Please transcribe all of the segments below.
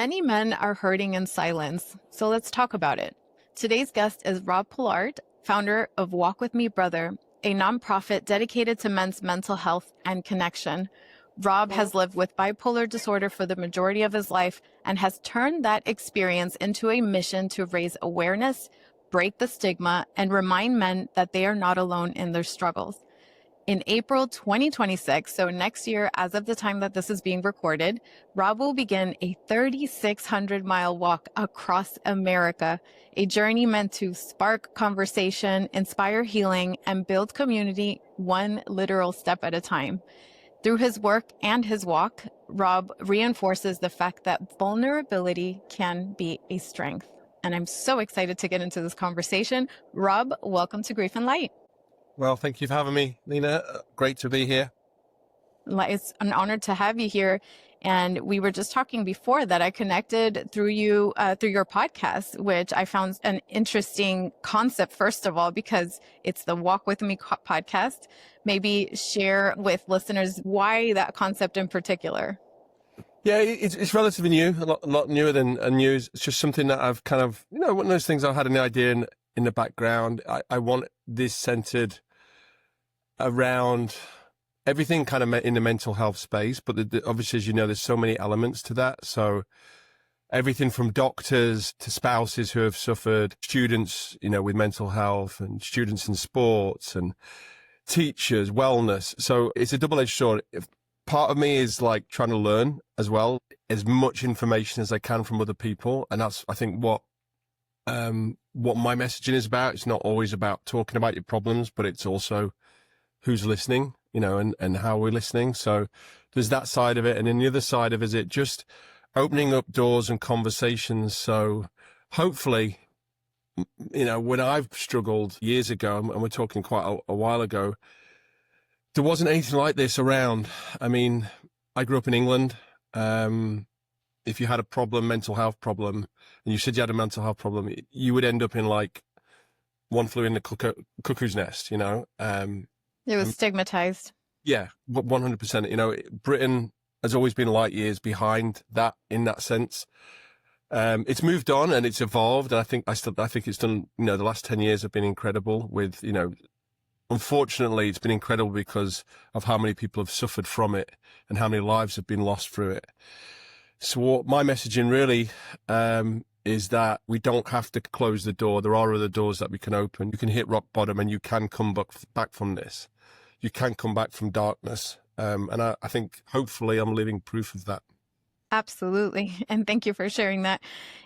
Many men are hurting in silence, so let's talk about it. Today's guest is Robb Pollard, founder of Walk With Me Brother, a nonprofit dedicated to men's mental health and connection. Robb has lived with bipolar disorder for the majority of his life and has turned that experience into a mission to raise awareness, break the stigma, and remind men that they are not alone in their struggles. In April 2026, so next year, as of the time that this is being recorded, Robb will begin a 3,600-mile walk across America, a journey meant to spark conversation, inspire healing, and build community one literal step at a time. Through his work and his walk, Robb reinforces the fact that vulnerability can be a strength. And I'm so excited to get into this conversation. Robb, welcome to Grief and Light. Well, thank you for having me, Nina. Great to be here. It's an honor to have you here. And we were just talking before that I connected through you, through your podcast, which I found an interesting concept, first of all, because it's the Walk With Me podcast. Maybe share with listeners why that concept in particular. Yeah, it's relatively new, a lot newer than news. It's just something that I've kind of, one of those things I had an idea in the background. I want this centered around everything kind of in the mental health space, but obviously, as you know, there's so many elements to that. So everything from doctors to spouses who have suffered, students, with mental health, and students in sports, and teachers, wellness. So it's a double-edged sword. Part of me is like trying to learn as well, as much information as I can from other people. And that's, I think, what my messaging is about. It's not always about talking about your problems, but it's also who's listening, and how we're listening. So there's that side of it. And then the other side of it is it just opening up doors and conversations. So hopefully, when I've struggled years ago, and we're talking quite a while ago, there wasn't anything like this around. I mean, I grew up in England. If you had a problem, mental health problem, and you said you had a mental health problem, you would end up in like one flew in the cuckoo's nest, It was stigmatized. Yeah, 100%. Britain has always been light years behind that in that sense. It's moved on and it's evolved. And I think it's done, the last 10 years have been incredible with, unfortunately, it's been incredible because of how many people have suffered from it and how many lives have been lost through it. So what my messaging really is that we don't have to close the door. There are other doors that we can open. You can hit rock bottom and you can come back from this. You can come back from darkness. And I think hopefully I'm living proof of that. Absolutely. And thank you for sharing that.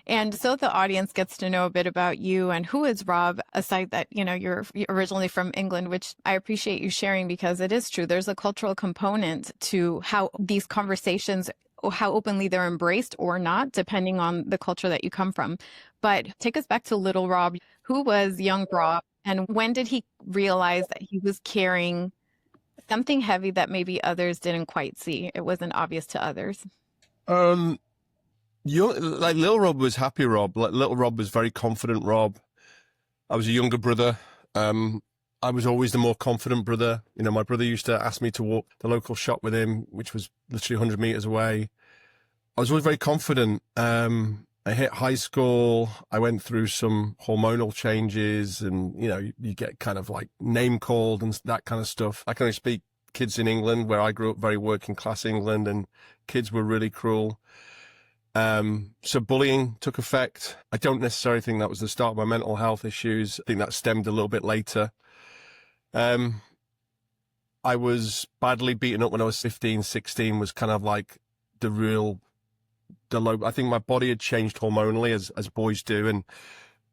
And so the audience gets to know a bit about you and who is Robb, aside that, you're originally from England, which I appreciate you sharing because it is true. There's a cultural component to how these conversations, how openly they're embraced or not, depending on the culture that you come from. But take us back to little Robb. Who was young Robb? And when did he realize that he was carrying something heavy that maybe others didn't quite see? It wasn't obvious to others. Little Robb was happy Robb. Like little Robb was very confident Robb. I was a younger brother. I was always the more confident brother. My brother used to ask me to walk the local shop with him, which was literally 100 meters away. I was always very confident. I hit high school. I went through some hormonal changes and, you get kind of like name called and that kind of stuff. I can only speak kids in England where I grew up, very working class England, and kids were really cruel. So bullying took effect. I don't necessarily think that was the start of my mental health issues. I think that stemmed a little bit later. I was badly beaten up when I was 15, 16 was kind of like the low. I think my body had changed hormonally as boys do. And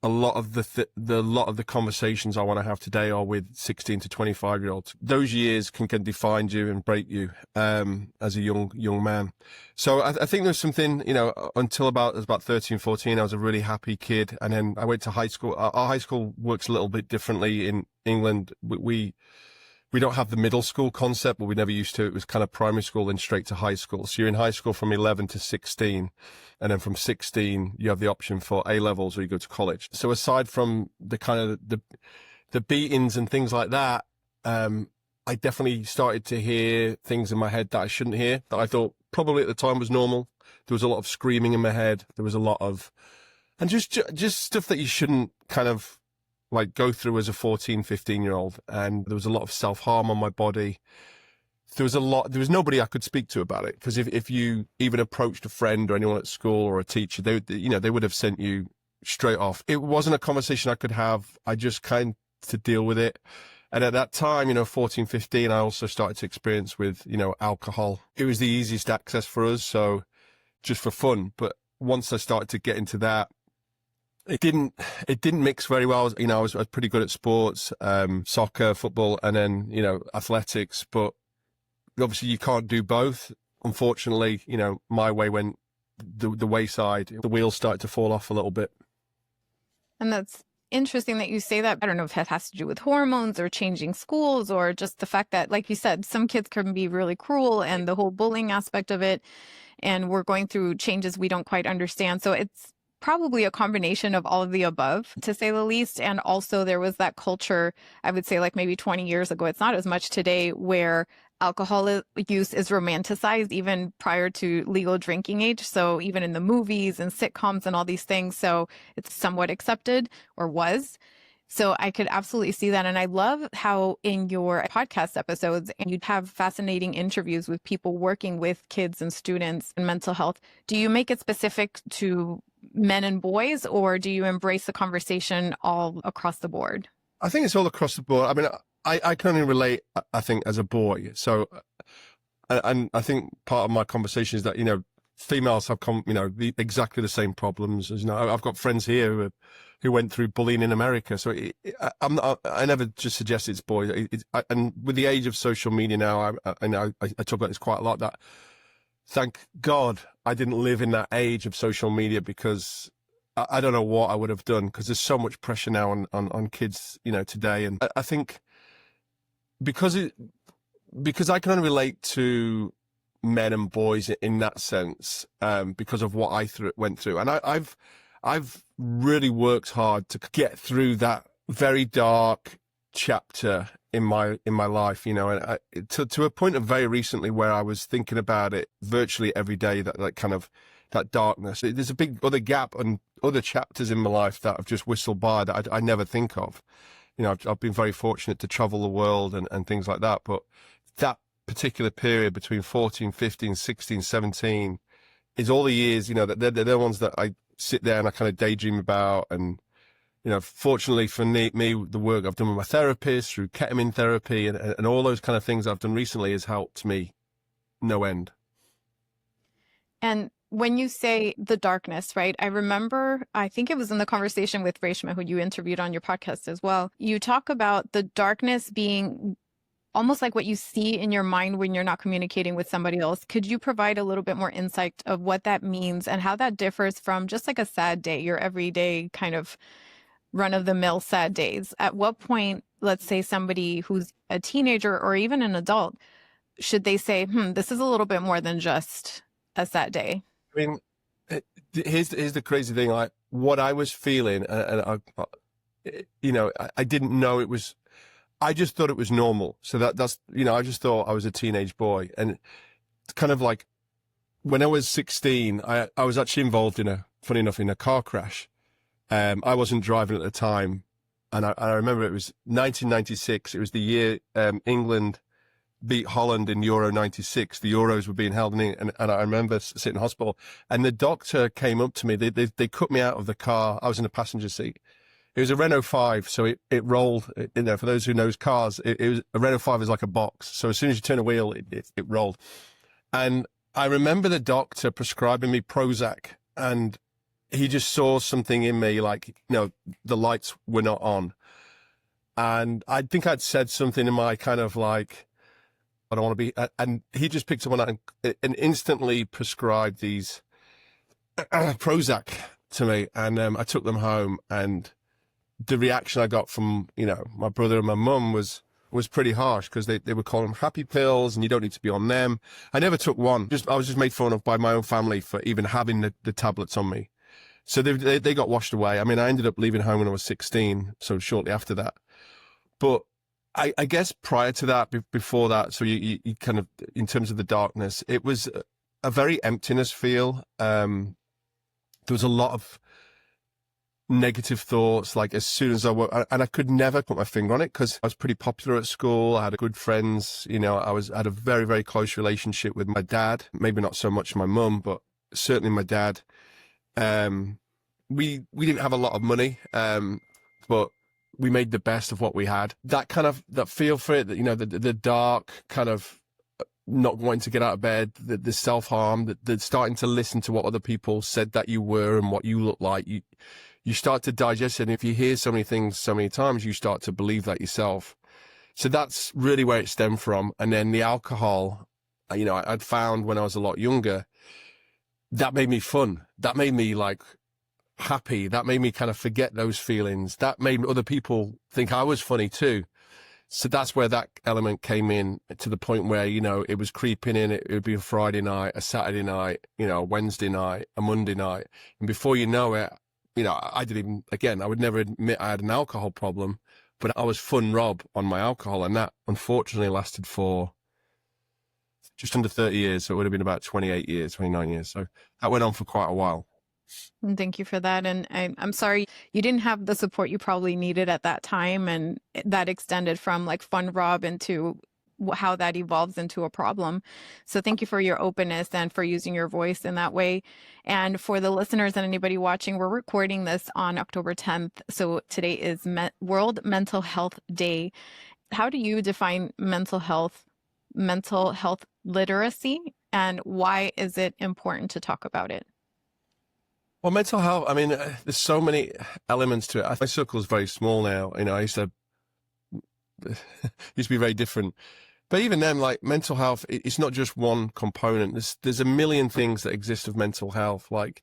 a lot of the conversations I want to have today are with 16 to 25-year-olds. Those years can define you and break you, as a young man. So I think there's something, until I was about 13, 14, I was a really happy kid. And then I went to high school. Our high school works a little bit differently in England. We don't have the middle school concept, but we never used to. It was kind of primary school and straight to high school. So you're in high school from 11 to 16. And then from 16, you have the option for A levels or you go to college. So aside from the kind of the beatings and things like that, I definitely started to hear things in my head that I shouldn't hear, that I thought probably at the time was normal. There was a lot of screaming in my head. There was a lot of, and just stuff that you shouldn't kind of like go through as a 14, 15-year-old. And there was a lot of self-harm on my body. There was nobody I could speak to about it, because if you even approached a friend or anyone at school or a teacher, they would have sent you straight off. It wasn't a conversation I could have. I just kind to deal with it. And at that time, 14, 15, I also started to experience with, alcohol. It was the easiest access for us. So just for fun. But once I started to get into that, it didn't mix very well. I was pretty good at sports, soccer, football, and then, athletics. But obviously you can't do both. Unfortunately, my way went the wayside. The wheels started to fall off a little bit. And that's interesting that you say that. I don't know if it has to do with hormones or changing schools, or just the fact that, like you said, some kids can be really cruel, and the whole bullying aspect of it. And we're going through changes we don't quite understand. So it's probably a combination of all of the above, to say the least. And also there was that culture, I would say like maybe 20 years ago, it's not as much today, where alcohol use is romanticized even prior to legal drinking age. So even in the movies and sitcoms and all these things. So it's somewhat accepted, or was. So I could absolutely see that. And I love how in your podcast episodes, and you have fascinating interviews with people working with kids and students and mental health. Do you make it specific to men and boys, or do you embrace the conversation all across the board? I think it's all across the board. I mean, I can only relate, I think, as a boy. So, and I think part of my conversation is that, females have exactly the same problems. As I've got friends here who went through bullying in America. So I never just suggest it's boys. And with the age of social media now, I talk about this quite a lot, that thank God I didn't live in that age of social media, because I don't know what I would have done, because there's so much pressure now on kids, today. And I think because I can only relate to men and boys in that sense, because of what I went through. And I've really worked hard to get through that very dark chapter in my life, and to a point of very recently where I was thinking about it virtually every day, that kind of that darkness. There's a big other gap and other chapters in my life that have just whistled by that I never think of. I've been very fortunate to travel the world and things like that, but that particular period between 14, 15, 16, 17 is all the years, that they're the ones that I sit there and I kind of daydream about. And, fortunately for me, the work I've done with my therapist through ketamine therapy and all those kind of things I've done recently has helped me no end. And when you say the darkness, right? I remember, I think it was in the conversation with Reshma, who you interviewed on your podcast as well. You talk about the darkness being almost like what you see in your mind when you're not communicating with somebody else. Could you provide a little bit more insight of what that means and how that differs from just like a sad day, your everyday kind of run-of-the-mill sad days? At what point, let's say somebody who's a teenager or even an adult, should they say, this is a little bit more than just a sad day? I mean, here's the crazy thing. Like, what I was feeling, and I didn't know it was. I just thought it was normal. So that's I just thought I was a teenage boy, and it's kind of like when I was 16, I was actually involved funny enough, in a car crash. I wasn't driving at the time, and I remember it was 1996. It was the year England beat Holland in Euro 96. The Euros were being held and I remember sitting in hospital, and the doctor came up to me. They cut me out of the car. I was in the passenger seat. It was a Renault 5, so it rolled. For those who knows cars, it was a Renault 5 is like a box. So as soon as you turn a wheel, it rolled. And I remember the doctor prescribing me Prozac, and he just saw something in me, like, the lights were not on. And I think I'd said something in my kind of like, I don't want to be, and he just picked up on that and instantly prescribed these Prozac to me. And I took them home, and the reaction I got from, my brother and my mum was pretty harsh, because they were calling them happy pills and you don't need to be on them. I never took one. I was just made fun of by my own family for even having the tablets on me. So they got washed away. I mean, I ended up leaving home when I was 16, so shortly after that. But I guess prior to that, before that, so you kind of, in terms of the darkness, it was a very emptiness feel. There was a lot of negative thoughts, like as soon as I woke, and I could never put my finger on it because I was pretty popular at school. I had good friends, you know, I had a very, very close relationship with my dad, maybe not so much my mum, but certainly my dad. We didn't have a lot of money, but we made the best of what we had. That feel for it, that, you know, the dark kind of not wanting to get out of bed, the self-harm, the starting to listen to what other people said that you were and what you look like. You start to digest it. And if you hear so many things so many times, you start to believe that yourself. So that's really where it stemmed from. And then the alcohol, you know, I'd found when I was a lot younger, that made me fun. That made me like happy. That made me kind of forget those feelings. That made other people think I was funny too. So that's where that element came in, to the point where, you know, it was creeping in. It would be a Friday night, a Saturday night, you know, a Wednesday night, a Monday night. And before you know it, you know, I would never admit I had an alcohol problem, but I was fun Rob on my alcohol. And that unfortunately lasted for just under 30 years. So it would have been about 28 years, 29 years. So that went on for quite a while. And thank you for that. And I'm sorry you didn't have the support you probably needed at that time. And that extended from like fun Rob into how that evolves into a problem. So thank you for your openness and for using your voice in that way. And for the listeners and anybody watching, we're recording this on October 10th. So today is World Mental Health Day. How do you define mental health literacy, and why is it important to talk about it? Well, mental health, I mean, there's so many elements to it. My circle is very small now. You know, I used to be very different. But even then, like mental health, it's not just one component. There's a million things that exist of mental health. Like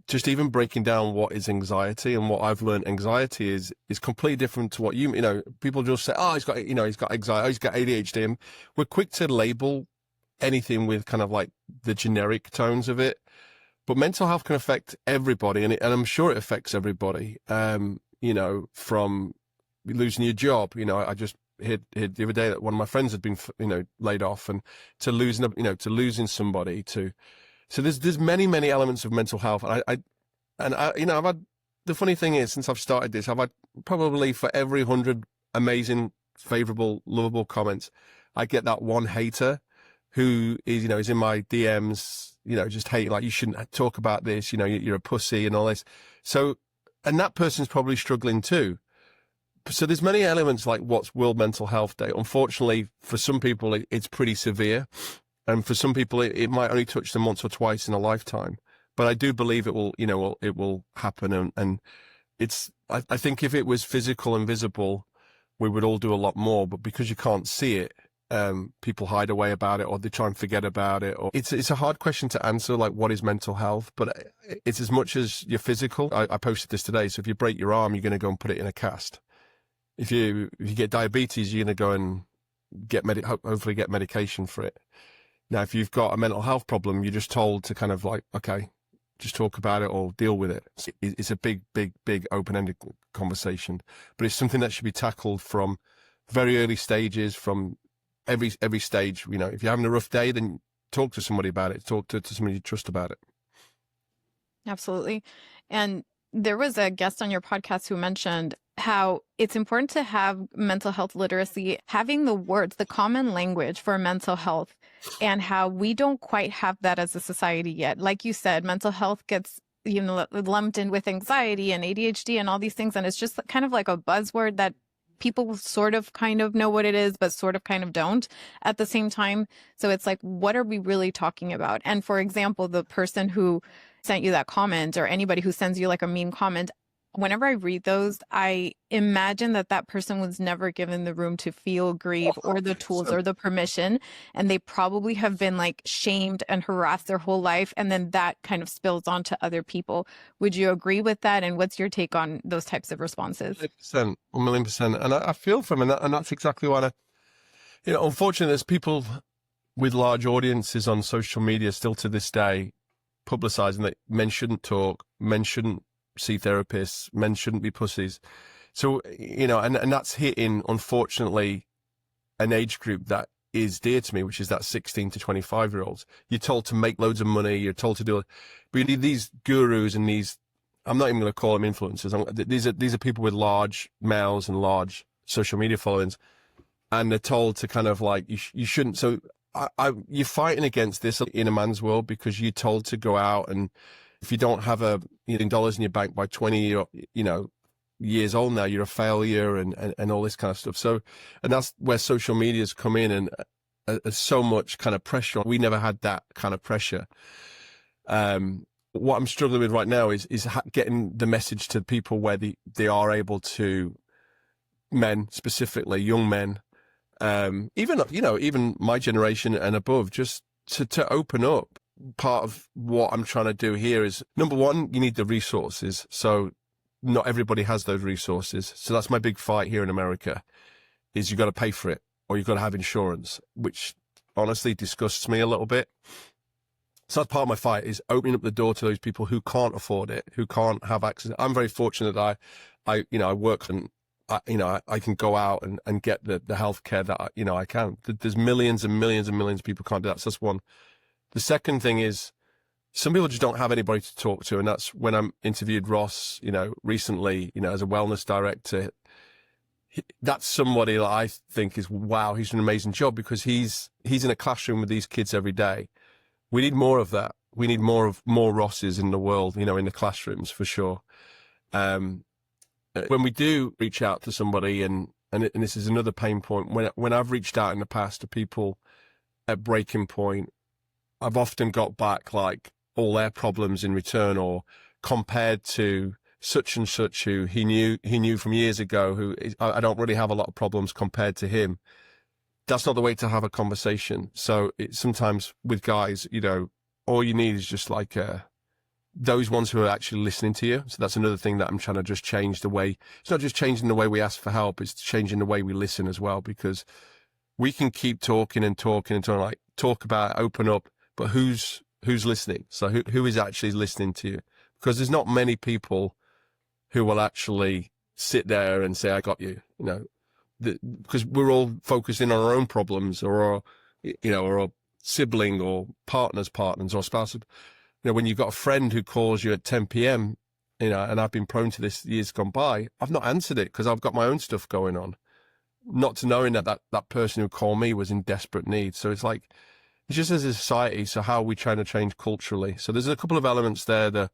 just even breaking down what is anxiety, and what I've learned anxiety is completely different to what you know. People just say, oh, he's got anxiety, oh, he's got ADHD. And we're quick to label anything with kind of like the generic tones of it. But mental health can affect everybody, and I'm sure it affects everybody. You know, from losing your job. You know, I just heard the other day that one of my friends had been, you know, laid off, and to losing somebody. So there's many elements of mental health, and I you know, I've had, the funny thing is, since I've started this, I've had probably for every 100 amazing, favorable, lovable comments, I get that one hater who is, you know, is in my DMs, you know, just hate, like, you shouldn't talk about this, you know, you're a pussy and all this. So, and that person's probably struggling too. So there's many elements, like what's World Mental Health Day. Unfortunately, for some people, it's pretty severe. And for some people, it might only touch them once or twice in a lifetime. But I do believe it will, you know, it will happen. And it's, I think if it was physical and visible, we would all do a lot more. But because you can't see it, people hide away about it, or they try and forget about it. Or it's a hard question to answer, like what is mental health? But it's as much as your physical. I posted this today. So if you break your arm, you're going to go and put it in a cast. If you get diabetes, you're going to go and hopefully get medication for it. Now, if you've got a mental health problem, you're just told to kind of like, okay, just talk about it or deal with it. It's a big open-ended conversation, but it's something that should be tackled from very early stages, from every stage. You know, if you're having a rough day, then talk to somebody about it. Talk to somebody you trust about it. Absolutely. And there was a guest on your podcast who mentioned how it's important to have mental health literacy, having the words, the common language for mental health, and how we don't quite have that as a society yet. Like you said, mental health gets, you know, lumped in with anxiety and ADHD and all these things. And it's just kind of like a buzzword that people sort of kind of know what it is, but sort of kind of don't at the same time. So it's like, what are we really talking about? And for example, the person who sent you that comment, or anybody who sends you like a mean comment, whenever I read those, I imagine that that person was never given the room to feel grief or the tools or the permission. And they probably have been like shamed and harassed their whole life. And then that kind of spills onto other people. Would you agree with that? And what's your take on those types of responses? 100%, 1,000,000%. And I feel from it, and that's exactly what you know, unfortunately, there's people with large audiences on social media still to this day publicizing that men shouldn't talk, men shouldn't see therapists, men shouldn't be pussies. So, you know, and that's hitting, unfortunately, an age group that is dear to me, which is that 16 to 25-year-olds. You're told to make loads of money. You're told to do it. But you need these gurus and these, I'm not even going to call them influencers. These are people with large mouths and large social media followings. And they're told to kind of like, you shouldn't. So you're fighting against this in a man's world, because you're told to go out, and if you don't have $1 million in your bank by 20, years old now, you're a failure, and all this kind of stuff. So, and that's where social media's come in, and there's so much kind of pressure. We never had that kind of pressure. What I'm struggling with right now is getting the message to people where they are able to, men specifically, young men, even my generation and above, just to open up. Part of what I'm trying to do here is, number one, you need the resources. So not everybody has those resources. So that's my big fight here in America, is you've got to pay for it, or you've got to have insurance, which honestly disgusts me a little bit. So that's part of my fight, is opening up the door to those people who can't afford it, who can't have access. I'm very fortunate that I work, and I can go out and get the healthcare that I can. There's millions and millions and millions of people who can't do that. So that's one. The second thing is, some people just don't have anybody to talk to. And that's when I interviewed Ross, recently, as a wellness director. That's somebody that I think is, wow, he's an amazing job, because he's in a classroom with these kids every day. We need more of that. We need more Rosses in the world, in the classrooms, for sure. When we do reach out to somebody, and this is another pain point, when I've reached out in the past to people at breaking point, I've often got back like all their problems in return, or compared to such and such who he knew from years ago, who I don't really have a lot of problems compared to him. That's not the way to have a conversation. So sometimes with guys, all you need is just like those ones who are actually listening to you. So that's another thing that I'm trying to just change the way. It's not just changing the way we ask for help, it's changing the way we listen as well, because we can keep talking and talking and talking, like talk about it, open up, but who's listening? So who is actually listening to you? Because there's not many people who will actually sit there and say, I got you, because we're all focusing on our own problems, or a sibling, or partners or spouses. When you've got a friend who calls you at 10 p.m., and I've been prone to this years gone by, I've not answered it because I've got my own stuff going on, not to knowing that person who called me was in desperate need. So it's like, it's just as a society. So how are we trying to change culturally? So there's a couple of elements there, the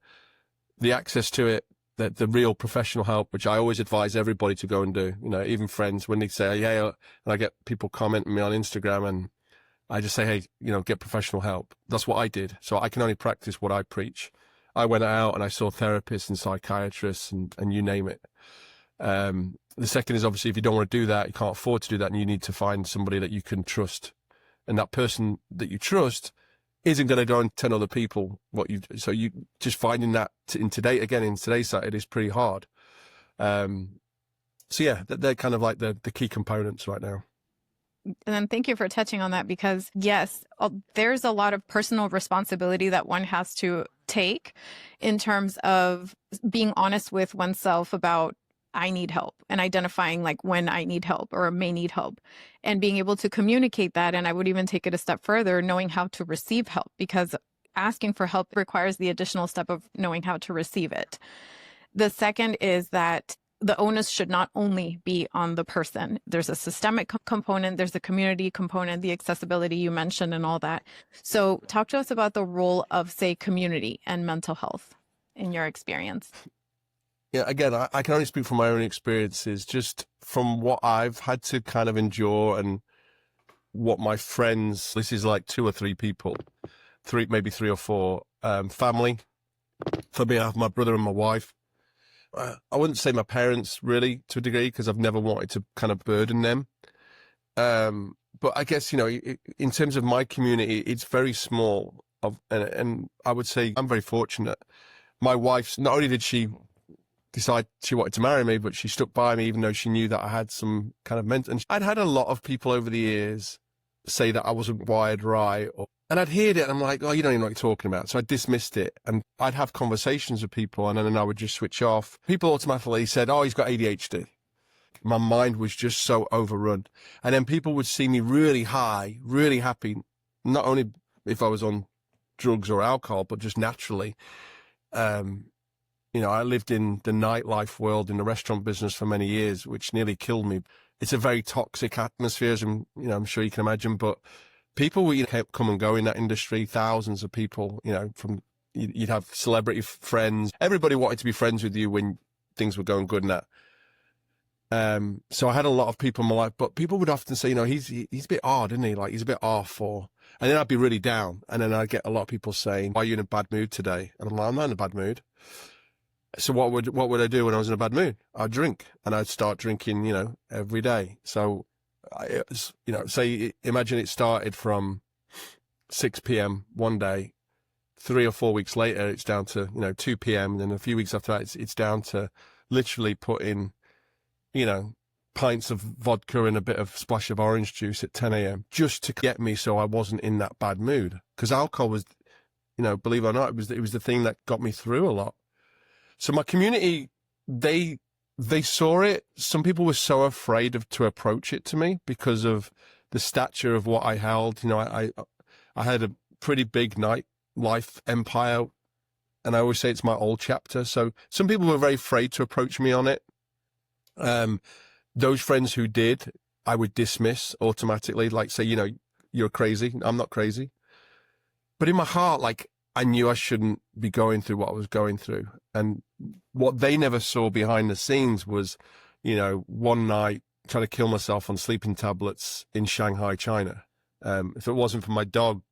access to it, the real professional help, which I always advise everybody to go and do, even friends, when they say, yeah, and I get people commenting me on Instagram, and I just say, hey, get professional help. That's what I did. So I can only practice what I preach. I went out and I saw therapists and psychiatrists and you name it. The second is, obviously, if you don't want to do that, you can't afford to do that, and you need to find somebody that you can trust. And that person that you trust isn't going to go and tell other people so you just finding that in today's side, it is pretty hard. So yeah, they're kind of like the key components right now. And then thank you for touching on that, because yes, there's a lot of personal responsibility that one has to take in terms of being honest with oneself about, I need help, and identifying like when I need help or may need help, and being able to communicate that. And I would even take it a step further, knowing how to receive help, because asking for help requires the additional step of knowing how to receive it. The second is that the onus should not only be on the person. There's a systemic component, there's a community component, the accessibility you mentioned and all that. So talk to us about the role of, say, community and mental health in your experience. Yeah, again, I can only speak from my own experiences, just from what I've had to kind of endure, and what my friends, this is like 2 or 3 people, maybe 3 or 4, family. For me, I have my brother and my wife. I wouldn't say my parents, really, to a degree, because I've never wanted to kind of burden them. But I guess, in terms of my community, it's very small. And I would say I'm very fortunate. My wife's, not only did she decide she wanted to marry me, but she stuck by me, even though she knew that I had some kind of mental. And I'd had a lot of people over the years say that I wasn't wired right, and I'd heard it, and I'm like, oh, you don't even know what you're talking about. So I dismissed it, and I'd have conversations with people, and then I would just switch off. People automatically said, oh, he's got ADHD. my mind was just so overrun. And then people would see me really high, really happy, not only if I was on drugs or alcohol, but just naturally. You know, I lived in the nightlife world in the restaurant business for many years, which nearly killed me. It's a very toxic atmosphere, as I'm sure you can imagine, but people would come and go in that industry, thousands of people, you'd have celebrity friends. Everybody wanted to be friends with you when things were going good and that. So I had a lot of people in my life, but people would often say, he's a bit odd, isn't he? Like, he's a bit off, and then I'd be really down. And then I'd get a lot of people saying, why are you in a bad mood today? And I'm like, I'm not in a bad mood. So what would I do when I was in a bad mood? I'd drink, and I'd start drinking, every day. So, imagine it started from 6 p.m. one day, 3 or 4 weeks later, it's down to, 2 p.m. And then a few weeks after that, it's down to literally putting, pints of vodka and a bit of splash of orange juice at 10 a.m. just to get me so I wasn't in that bad mood. Because alcohol was, believe it or not, it was the thing that got me through a lot. So my community, they saw it. Some people were so afraid to approach it to me because of the stature of what I held. I had a pretty big nightlife empire, and I always say it's my old chapter. So some people were very afraid to approach me on it. Those friends who did, I would dismiss automatically, like say, you're crazy. I'm not crazy. But in my heart, like, I knew I shouldn't be going through what I was going through. And what they never saw behind the scenes was, one night trying to kill myself on sleeping tablets in Shanghai, China. If it wasn't for my dog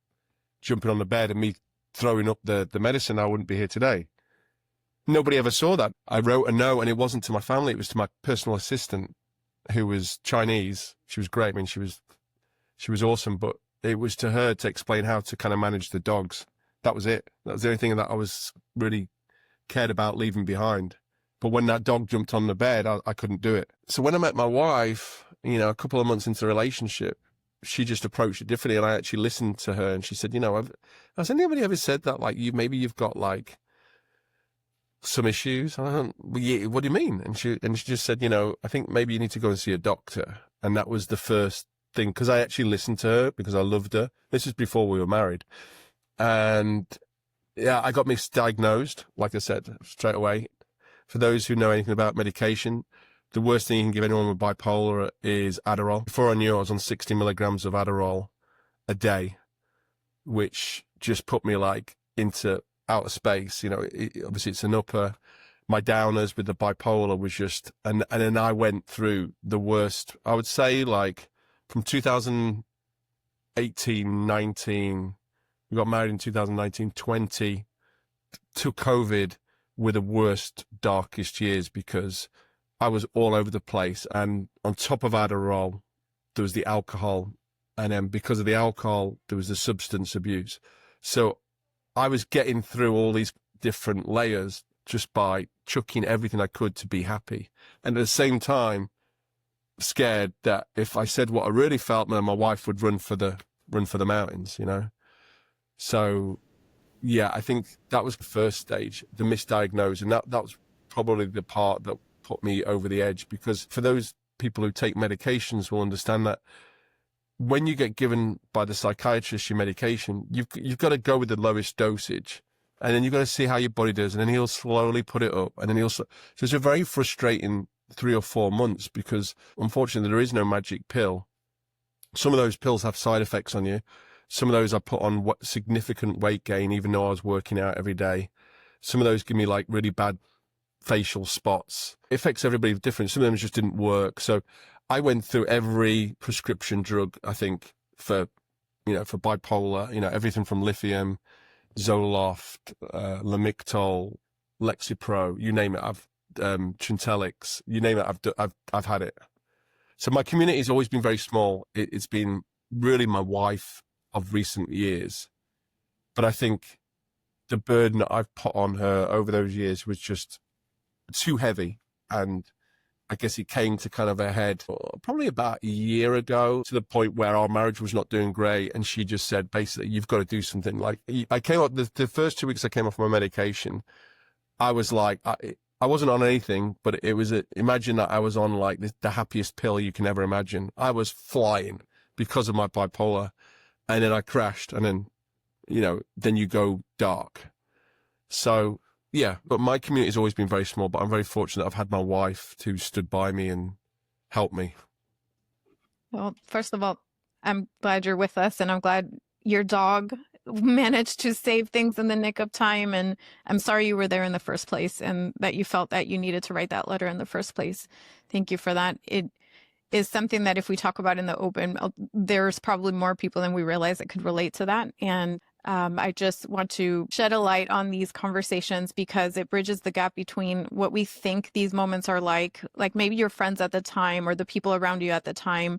jumping on the bed and me throwing up the medicine, I wouldn't be here today. Nobody ever saw that. I wrote a note, and it wasn't to my family. It was to my personal assistant, who was Chinese. She was great. I mean, she was awesome, but it was to her to explain how to kind of manage the dogs. That was it. That was the only thing that I was really cared about leaving behind. But when that dog jumped on the bed, I couldn't do it. So when I met my wife, a couple of months into the relationship, she just approached it differently. And I actually listened to her, and she said, has anybody ever said that, like, maybe you've got like some issues? I don't, yeah, what do you mean? And she just said, I think maybe you need to go and see a doctor. And that was the first thing, because I actually listened to her because I loved her. This is before we were married. And yeah, I got misdiagnosed, like I said, straight away. For those who know anything about medication, the worst thing you can give anyone with bipolar is Adderall. Before I knew, I was on 60 milligrams of Adderall a day, which just put me like into outer space. Obviously it's an upper. My downers with the bipolar was just, and then I went through the worst. I would say, like, from 2018, 19, we got married in 2019, 20, to COVID were the worst, darkest years, because I was all over the place. And on top of Adderall, there was the alcohol. And then because of the alcohol, there was the substance abuse. So I was getting through all these different layers just by chucking everything I could to be happy. And at the same time, scared that if I said what I really felt, then my wife would run for the mountains, So, yeah, I think that was the first stage, the misdiagnosed. And that was probably the part that put me over the edge, because for those people who take medications will understand that when you get given by the psychiatrist your medication, you've got to go with the lowest dosage, and then you've got to see how your body does, and then he'll slowly put it up, and then so it's a very frustrating 3 or 4 months, because unfortunately there is no magic pill. Some of those pills have side effects on you. Some of those I put on significant weight gain, even though I was working out every day. Some of those give me like really bad facial spots. It affects everybody different. Some of them just didn't work. So I went through every prescription drug, I think, for bipolar, everything from lithium, Zoloft, Lamictal, Lexapro, you name it. Trintellix, you name it. I've had it. So my community has always been very small. It's been really my wife of recent years, but I think the burden that I've put on her over those years was just too heavy. And I guess it came to kind of a head probably about a year ago, to the point where our marriage was not doing great. And she just said, basically, you've got to do something. Like, I came up, the first 2 weeks I came off my medication, I was like, I wasn't on anything, but it was imagine that I was on like the happiest pill you can ever imagine. I was flying because of my bipolar, and then I crashed, and then, then you go dark. So yeah, but my community has always been very small, but I'm very fortunate I've had my wife who stood by me and helped me. Well, first of all, I'm glad you're with us, and I'm glad your dog managed to save things in the nick of time. And I'm sorry you were there in the first place and that you felt that you needed to write that letter in the first place. Thank you for that. It is something that if we talk about in the open, there's probably more people than we realize that could relate to that. And I just want to shed a light on these conversations because it bridges the gap between what we think these moments are like maybe your friends at the time or the people around you at the time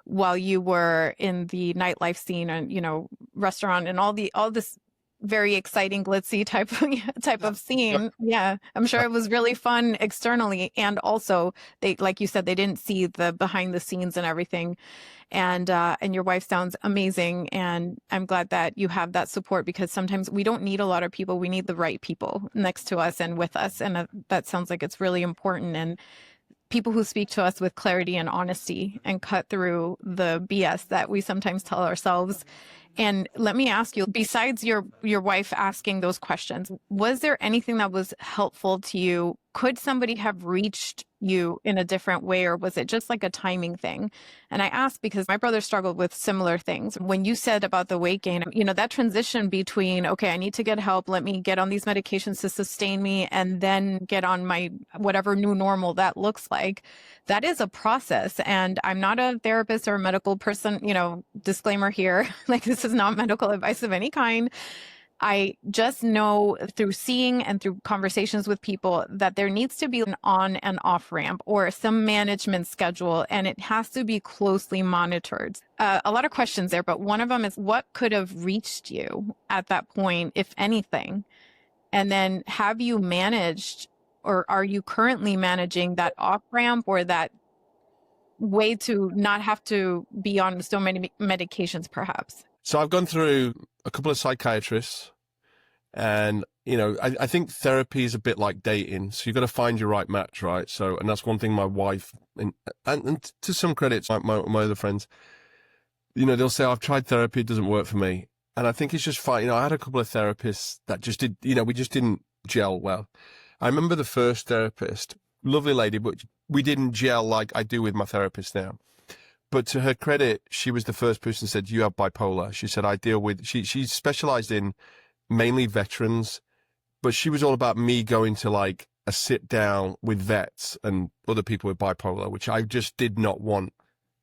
while you were in the nightlife scene and, restaurant and all this very exciting, glitzy type of scene. Yeah. I'm sure it was really fun externally. And also they, like you said, they didn't see the behind the scenes and everything. And your wife sounds amazing. And I'm glad that you have that support because sometimes we don't need a lot of people. We need the right people next to us and with us. And that sounds like it's really important. And people who speak to us with clarity and honesty and cut through the BS that we sometimes tell ourselves. And let me ask you, besides your wife asking those questions, was there anything that was helpful to you? Could somebody have reached you in a different way, or was it just like a timing thing? And I ask because my brother struggled with similar things. When you said about the weight gain, that transition between, okay, I need to get help, let me get on these medications to sustain me, and then get on my whatever new normal that looks like, that is a process. And I'm not a therapist or a medical person, disclaimer here, like this is not medical advice of any kind. I just know through seeing and through conversations with people that there needs to be an on and off ramp or some management schedule, and it has to be closely monitored. A lot of questions there, but one of them is what could have reached you at that point, if anything? And then have you managed, or are you currently managing that off ramp or that way to not have to be on so many medications perhaps? So I've gone through a couple of psychiatrists, and I think therapy is a bit like dating. So you've got to find your right match, right? So, and that's one thing my wife and to some credit, like my other friends, they'll say, I've tried therapy, it doesn't work for me. And I think it's just fine. I had a couple of therapists that just did, we just didn't gel well. I remember the first therapist, lovely lady, but we didn't gel like I do with my therapist now. But to her credit, she was the first person who said, you have bipolar. She said, I deal with, she specialized in mainly veterans, but she was all about me going to like a sit down with vets and other people with bipolar, which I just did not want.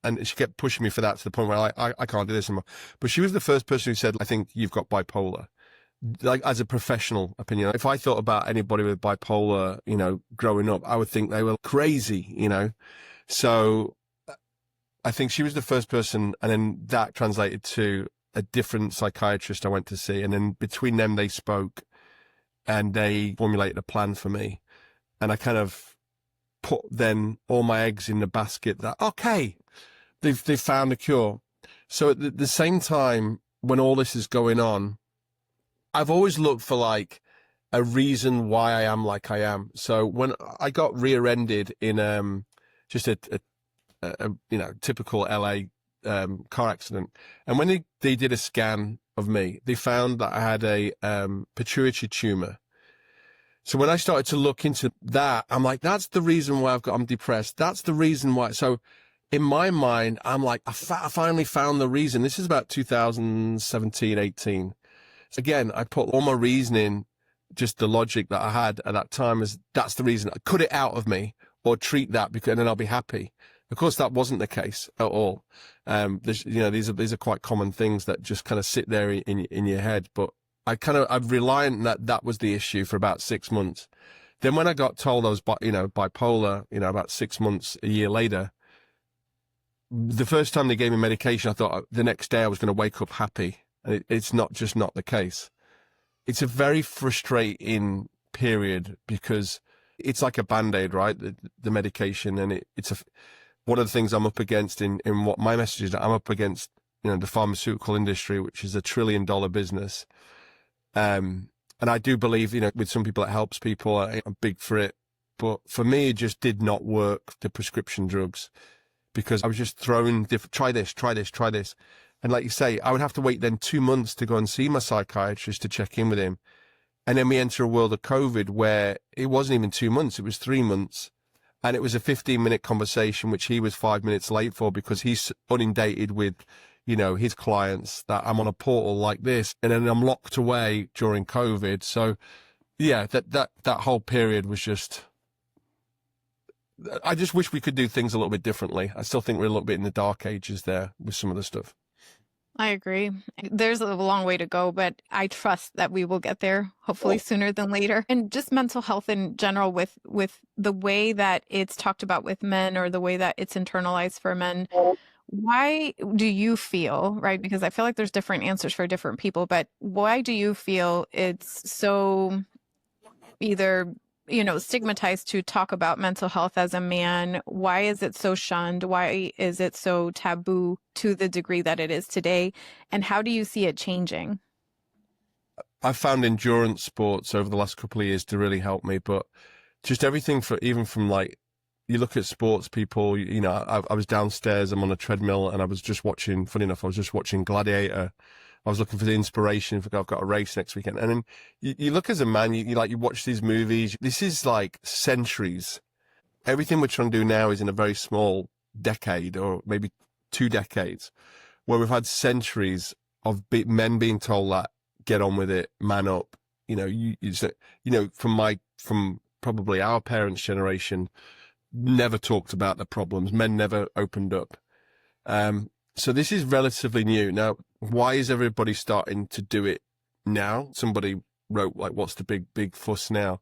And she kept pushing me for that to the point where I can't do this anymore. But she was the first person who said, I think you've got bipolar, like as a professional opinion. If I thought about anybody with bipolar, growing up, I would think they were crazy, So I think she was the first person, and then that translated to a different psychiatrist I went to see. And then between them, they spoke and they formulated a plan for me. And I kind of put then all my eggs in the basket that, okay, they've found a cure. So at the same time, when all this is going on, I've always looked for like a reason why I am like I am. So when I got rear-ended in just a typical LA car accident, and when they did a scan of me, they found that I had a pituitary tumor. So when I started to look into that, I'm like, that's the reason why I'm depressed. That's the reason why. So in my mind, I'm like, I finally found the reason. This is about 2017, 18. So again, I put all my reasoning, just the logic that I had at that time, is that's the reason. Cut it out of me or treat that, because and then I'll be happy. Of course, that wasn't the case at all. These are quite common things that just kind of sit there in your head. But I'm reliant that was the issue for about 6 months. Then when I got told I was, bipolar, about 6 months, a year later, the first time they gave me medication, I thought the next day I was going to wake up happy. And it's not the case. It's a very frustrating period because it's like a Band-Aid, right? The medication, and it's one of the things I'm up against in what my message is. I'm up against, the pharmaceutical industry, which is $1 trillion business. And I do believe, with some people it helps people. I'm big for it. But for me, it just did not work, the prescription drugs, because I was just throwing try this, try this, try this. And like you say, I would have to wait then 2 months to go and see my psychiatrist to check in with him. And then we enter a world of COVID where it wasn't even 2 months, it was 3 months. And it was a 15-minute conversation, which he was 5 minutes late for because he's inundated with, you know, his clients, that I'm on a portal like this. And then I'm locked away during COVID. So yeah, that whole period was just, I just wish we could do things a little bit differently. I still think we're a little bit in the dark ages there with some of the stuff. I agree. There's a long way to go, but I trust that we will get there, hopefully sooner than later. And just mental health in general, with the way that it's talked about with men, or the way that it's internalized for men. Why do you feel, right? Because I feel like there's different answers for different people, but why do you feel it's so either, you know, stigmatized to talk about mental health as a man? Why is it so shunned? Why is it so taboo to the degree that it is today? And how do you see it changing? I've found endurance sports over the last couple of years to really help me, but just everything even from like, you look at sports people, you know, I was downstairs, I'm on a treadmill, and I was just watching, funny enough, I was just watching Gladiator. I was looking for the inspiration for, I've got a race next weekend. And then you look as a man, you watch these movies. This is like centuries. Everything we're trying to do now is in a very small decade, or maybe 2 decades, where we've had centuries of men being told that, get on with it, man up. You know, from probably our parents' generation, never talked about the problems. Men never opened up. So this is relatively new. Now, why is everybody starting to do it now? Somebody wrote, like, what's the big fuss now?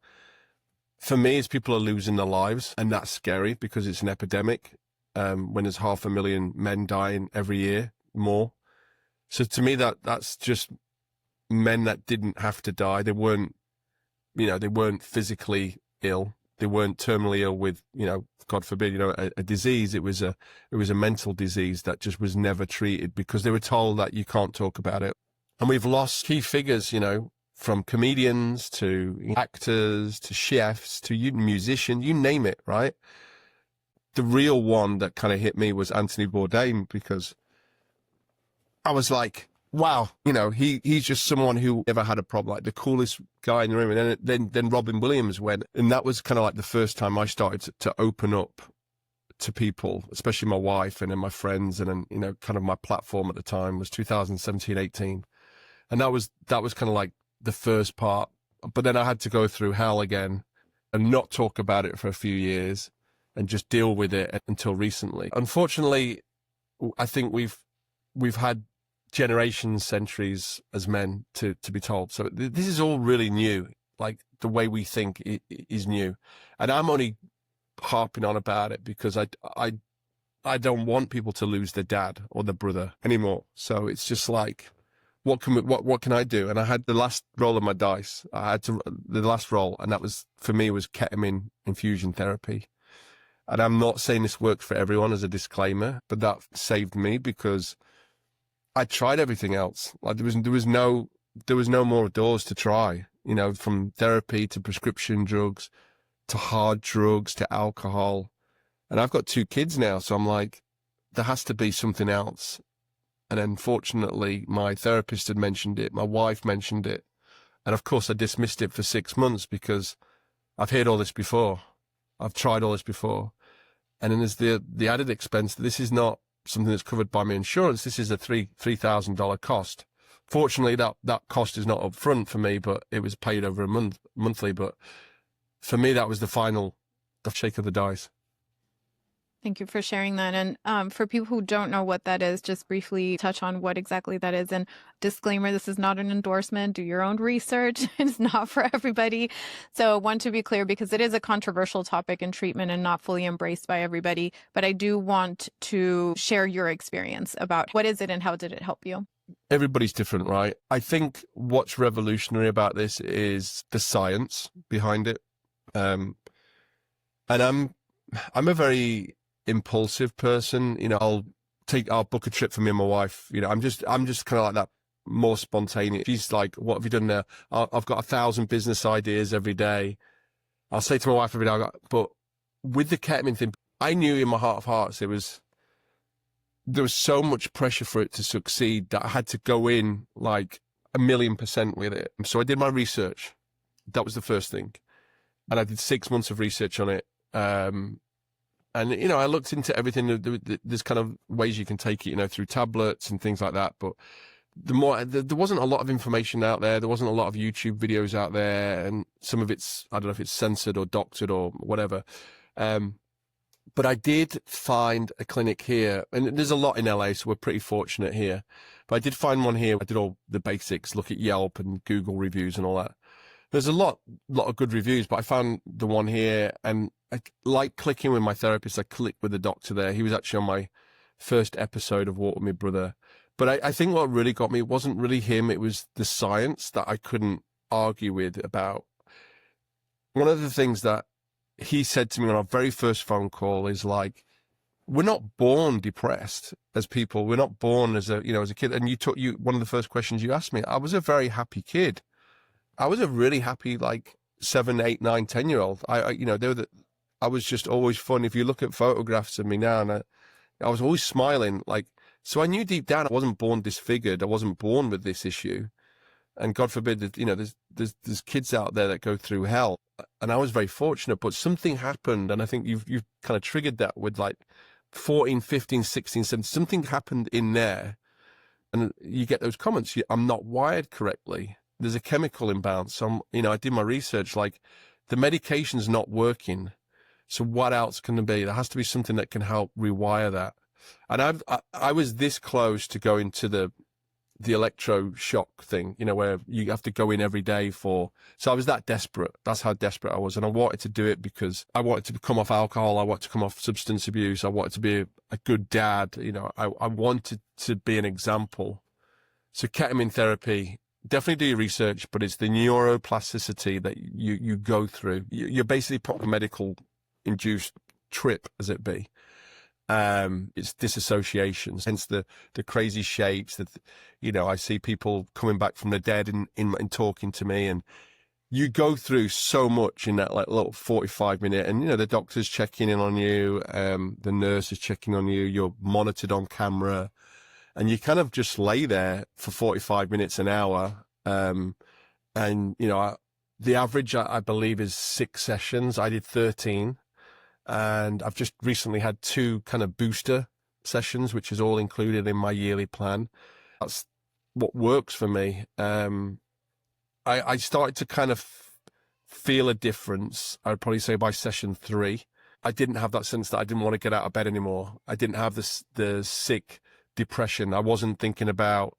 For me, it's people are losing their lives, and that's scary because it's an epidemic, when there's 500,000 men dying every year, more. So to me, that's just men that didn't have to die. They weren't physically ill. They weren't terminally ill with, you know, God forbid, you know, a disease. It was a mental disease that just was never treated because they were told that you can't talk about it. And we've lost key figures, you know, from comedians to actors to chefs to musicians, you name it, right? The real one that kind of hit me was Anthony Bourdain, because I was like, wow, you know, he's just someone who never had a problem, like the coolest guy in the room. And then Robin Williams went, and that was kind of like the first time I started to open up to people, especially my wife and then my friends. And then, you know, kind of my platform at the time was 2017, 18. And that was kind of like the first part. But then I had to go through hell again and not talk about it for a few years and just deal with it until recently. Unfortunately, I think we've had generations, centuries as men to be told. So this is all really new. Like, the way we think is new. And I'm only harping on about it because I don't want people to lose their dad or their brother anymore. So it's just like, what can I do? And I had the last roll of my dice. The last roll, and that was, for me, was ketamine infusion therapy. And I'm not saying this works for everyone, as a disclaimer, but that saved me because I tried everything else. Like, there was no more doors to try, you know, from therapy to prescription drugs to hard drugs to alcohol. And I've got 2 kids now, so I'm like, there has to be something else. And unfortunately, my therapist had mentioned it, my wife mentioned it, and of course I dismissed it for 6 months because I've heard all this before. I've tried all this before. And then there's the added expense that this is not something that's covered by my insurance. This is a $3,000 cost. Fortunately, that cost is not upfront for me, but it was paid over a monthly. But for me, that was the shake of the dice. Thank you for sharing that. And for people who don't know what that is, just briefly touch on what exactly that is. And disclaimer, this is not an endorsement. Do your own research. It's not for everybody. So want to be clear, because it is a controversial topic in treatment and not fully embraced by everybody. But I do want to share your experience about what is it and how did it help you? Everybody's different, right? I think what's revolutionary about this is the science behind it. And I'm a very impulsive person. You know, I'll book a trip for me and my wife. You know, I'm just kind of like that, more spontaneous. She's like, what have you done now? I've got 1,000 business ideas every day. I'll say to my wife every day, but with the ketamine thing, I knew in my heart of hearts there was so much pressure for it to succeed that I had to go in like 1,000,000% with it. So I did my research. That was the first thing. And I did 6 months of research on it. And, you know, I looked into everything. There's kind of ways you can take it, you know, through tablets and things like that. But there wasn't a lot of information out there. There wasn't a lot of YouTube videos out there. And some of it's, I don't know if it's censored or doctored or whatever. But I did find a clinic here, and there's a lot in LA, so we're pretty fortunate here. But I did find one here. I did all the basics, look at Yelp and Google reviews and all that. There's a lot of good reviews, but I found the one here, and I like clicking with my therapist. I clicked with the doctor there. He was actually on my first episode of Walk With Me Brother. But I think what really got me, it wasn't really him. It was the science that I couldn't argue with about. One of the things that he said to me on our very first phone call is like, we're not born depressed as people. We're not born as a kid. And one of the first questions you asked me, I was a very happy kid. I was a really happy, like 7, 8, 9, 10-year-old. I was just always fun. If you look at photographs of me now, and I was always smiling. Like, so I knew deep down I wasn't born disfigured. I wasn't born with this issue. And God forbid that, you know, there's kids out there that go through hell. And I was very fortunate, but something happened. And I think you've kind of triggered that with like 14, 15, 16, 17, something happened in there. And you get those comments, I'm not wired correctly. There's a chemical imbalance. So, I did my research, like the medication's not working. So what else can there be? There has to be something that can help rewire that. And I was this close to going to the electroshock thing, you know, where you have to go in every day so I was that desperate. That's how desperate I was. And I wanted to do it because I wanted to come off alcohol. I wanted to come off substance abuse. I wanted to be a good dad. You know, I wanted to be an example. So ketamine therapy, definitely do your research, but it's the neuroplasticity that you go through. You're basically put on a medical induced trip, as it be. It's disassociations, hence the crazy shapes that, you know, I see people coming back from the dead in talking to me, and you go through so much in that like little 45-minute, and, you know, the doctor's checking in on you, the nurse is checking on you, you're monitored on camera, and you kind of just lay there for 45 minutes, an hour. And, you know, the average, I believe, is 6 sessions. I did 13. And I've just recently had 2 kind of booster sessions, which is all included in my yearly plan. That's what works for me. I started to kind of feel a difference, I would probably say by session 3. I didn't have that sense that I didn't want to get out of bed anymore. I didn't have the sick depression. I wasn't thinking about,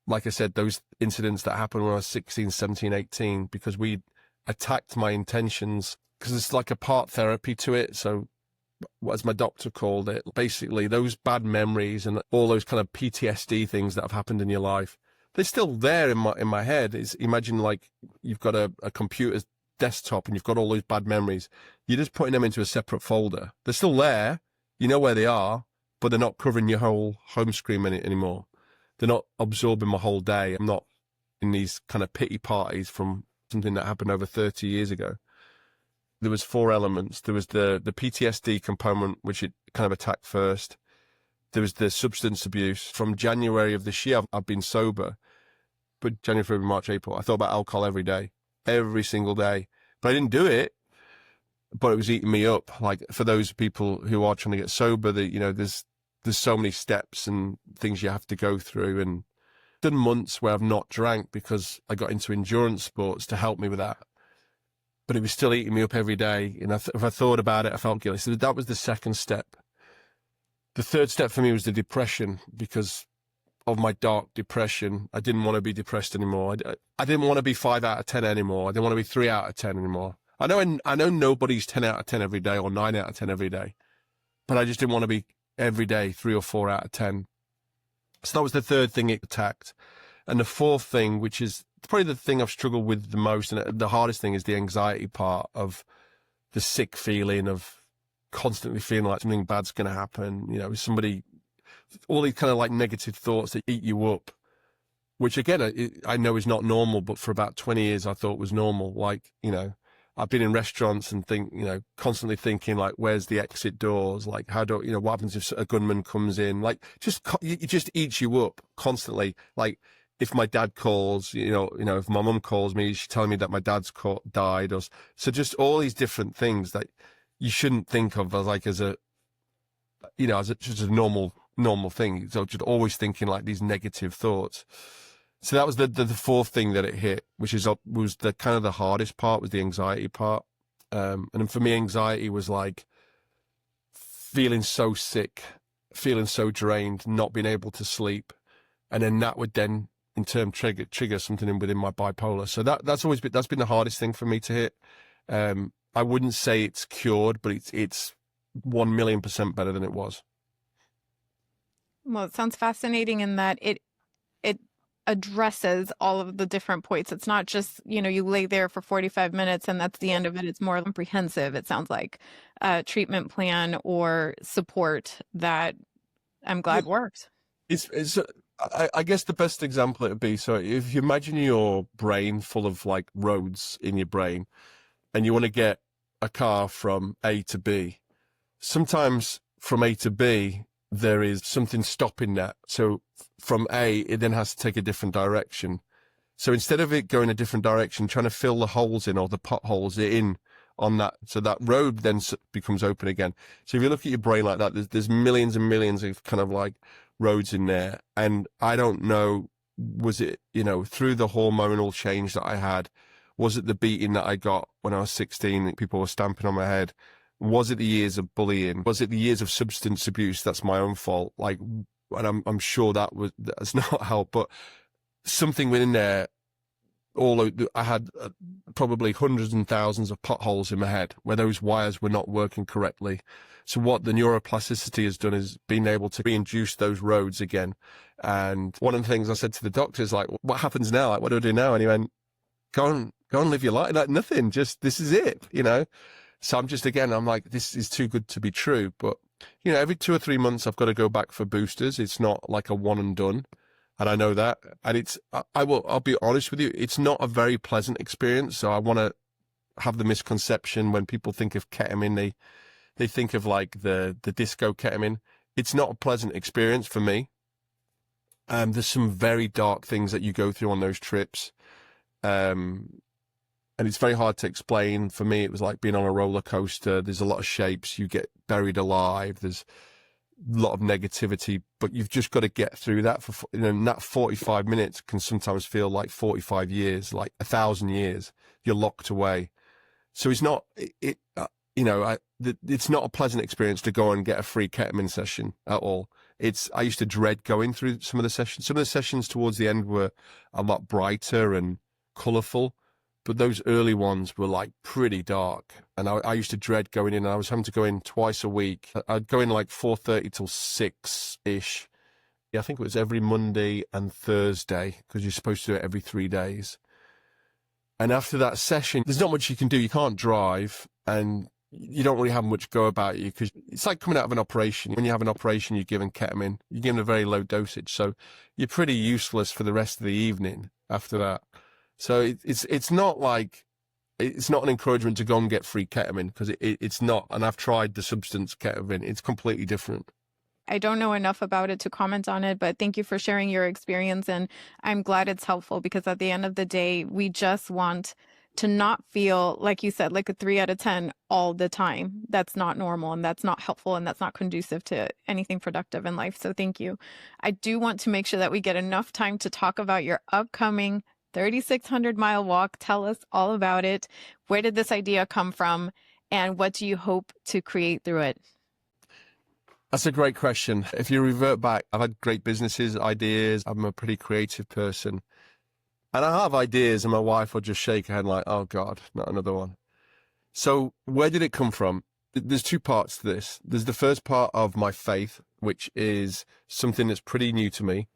like I said, those incidents that happened when I was 16, 17, 18, because we attacked my intentions. Because it's like a part therapy to it. So, as my doctor called it, basically those bad memories and all those kind of PTSD things that have happened in your life, they're still there in my head. Imagine like you've got a computer's desktop and you've got all those bad memories. You're just putting them into a separate folder. They're still there. You know where they are, but they're not covering your whole home screen anymore. They're not absorbing my whole day. I'm not in these kind of pity parties from something that happened over 30 years ago. There was 4 elements. There was the PTSD component, which it kind of attacked first. There was the substance abuse. From January of this year, I've been sober. But January, February, March, April, I thought about alcohol every day, every single day. But I didn't do it, but it was eating me up. Like, for those people who are trying to get sober, that, you know, there's so many steps and things you have to go through. And I've done months where I've not drank because I got into endurance sports to help me with that. But it was still eating me up every day. And if I thought about it, I felt guilty. So that was the second step. The third step for me was the depression, because of my dark depression. I didn't want to be depressed anymore. I didn't want to be 5 out of 10 anymore. I didn't want to be 3 out of 10 anymore. I know nobody's 10 out of 10 every day or 9 out of 10 every day. But I just didn't want to be every day 3 or 4 out of 10. So that was the third thing it attacked. And the fourth thing, which is probably the thing I've struggled with the most, and the hardest thing, is the anxiety part of the sick feeling of constantly feeling like something bad's going to happen. You know, all these kind of like negative thoughts that eat you up, which again, I know is not normal, but for about 20 years I thought was normal. Like, you know, I've been in restaurants and constantly thinking like, where's the exit doors? Like, how do, what happens if a gunman comes in? Like, it just eats you up constantly. Like, if my dad calls, if my mum calls me, she's telling me that my dad's died. So just all these different things that you shouldn't think of as just a normal thing. So just always thinking like these negative thoughts. So that was the fourth thing that it hit, which was the kind of the hardest part, was the anxiety part. And for me, anxiety was like feeling so sick, feeling so drained, not being able to sleep. And then that would then in turn trigger something within my bipolar. So that's been the hardest thing for me to hit. I wouldn't say it's cured, but it's 1,000,000% better than it was. Well, it sounds fascinating in that it addresses all of the different points. It's not just, you lay there for 45 minutes and that's the end of it. It's more comprehensive. It sounds like a treatment plan or support that I'm glad worked. I guess the best example it would be, so if you imagine your brain full of like roads in your brain and you want to get a car from A to B, sometimes from A to B, there is something stopping that. So from A, it then has to take a different direction. So instead of it going a different direction, trying to fill the holes in or the potholes in on that, so that road then becomes open again. So if you look at your brain like that, there's millions and millions of kind of like roads in there. And I don't know, was it, through the hormonal change that I had, was it the beating that I got when I was 16 that people were stamping on my head? Was it the years of bullying? Was it the years of substance abuse? That's my own fault. Like, and I'm sure that's not helped, but something within there, I had probably hundreds and thousands of potholes in my head where those wires were not working correctly. So what the neuroplasticity has done is being able to reintroduce those roads again. And one of the things I said to the doctor is like, what happens now? Like, what do I do now? And he went, go and live your life. Like, nothing, just, this is it, So I'm like, this is too good to be true. But, every 2 or 3 months, I've got to go back for boosters. It's not like a one and done. And I know that. And I'll be honest with you, it's not a very pleasant experience. So I want to have the misconception when people think of ketamine, they think of like the disco ketamine. It's not a pleasant experience for me. There's some very dark things that you go through on those trips. And it's very hard to explain. For me, it was like being on a roller coaster. There's a lot of shapes. You get buried alive. There's a lot of negativity, but you've just got to get through that. And that 45 minutes can sometimes feel like 45 years, like 1,000 years. You're locked away. So it's not, it's not a pleasant experience to go and get a free ketamine session at all. I used to dread going through some of the sessions. Some of the sessions towards the end were a lot brighter and colorful. But those early ones were like pretty dark. And I used to dread going in. And I was having to go in twice a week. I'd go in like 4:30 till 6-ish. Yeah, I think it was every Monday and Thursday because you're supposed to do it every 3 days. And after that session, there's not much you can do. You can't drive and you don't really have much go about you because it's like coming out of an operation. When you have an operation, you're given ketamine. You're given a very low dosage. So you're pretty useless for the rest of the evening after that. So it's not like, it's not an encouragement to go and get free ketamine because it's not. And I've tried the substance ketamine. It's completely different. I don't know enough about it to comment on it, but thank you for sharing your experience. And I'm glad it's helpful because at the end of the day, we just want to not feel, like you said, like a 3 out of 10 all the time. That's not normal and that's not helpful and that's not conducive to anything productive in life. So thank you. I do want to make sure that we get enough time to talk about your upcoming 3,600-mile walk. Tell us all about it. Where did this idea come from? And what do you hope to create through it? That's a great question. If you revert back, I've had great businesses, ideas. I'm a pretty creative person. And I have ideas and my wife will just shake her head like, oh God, not another one. So where did it come from? There's 2 parts to this. There's the first part of my faith, which is something that's pretty new to me.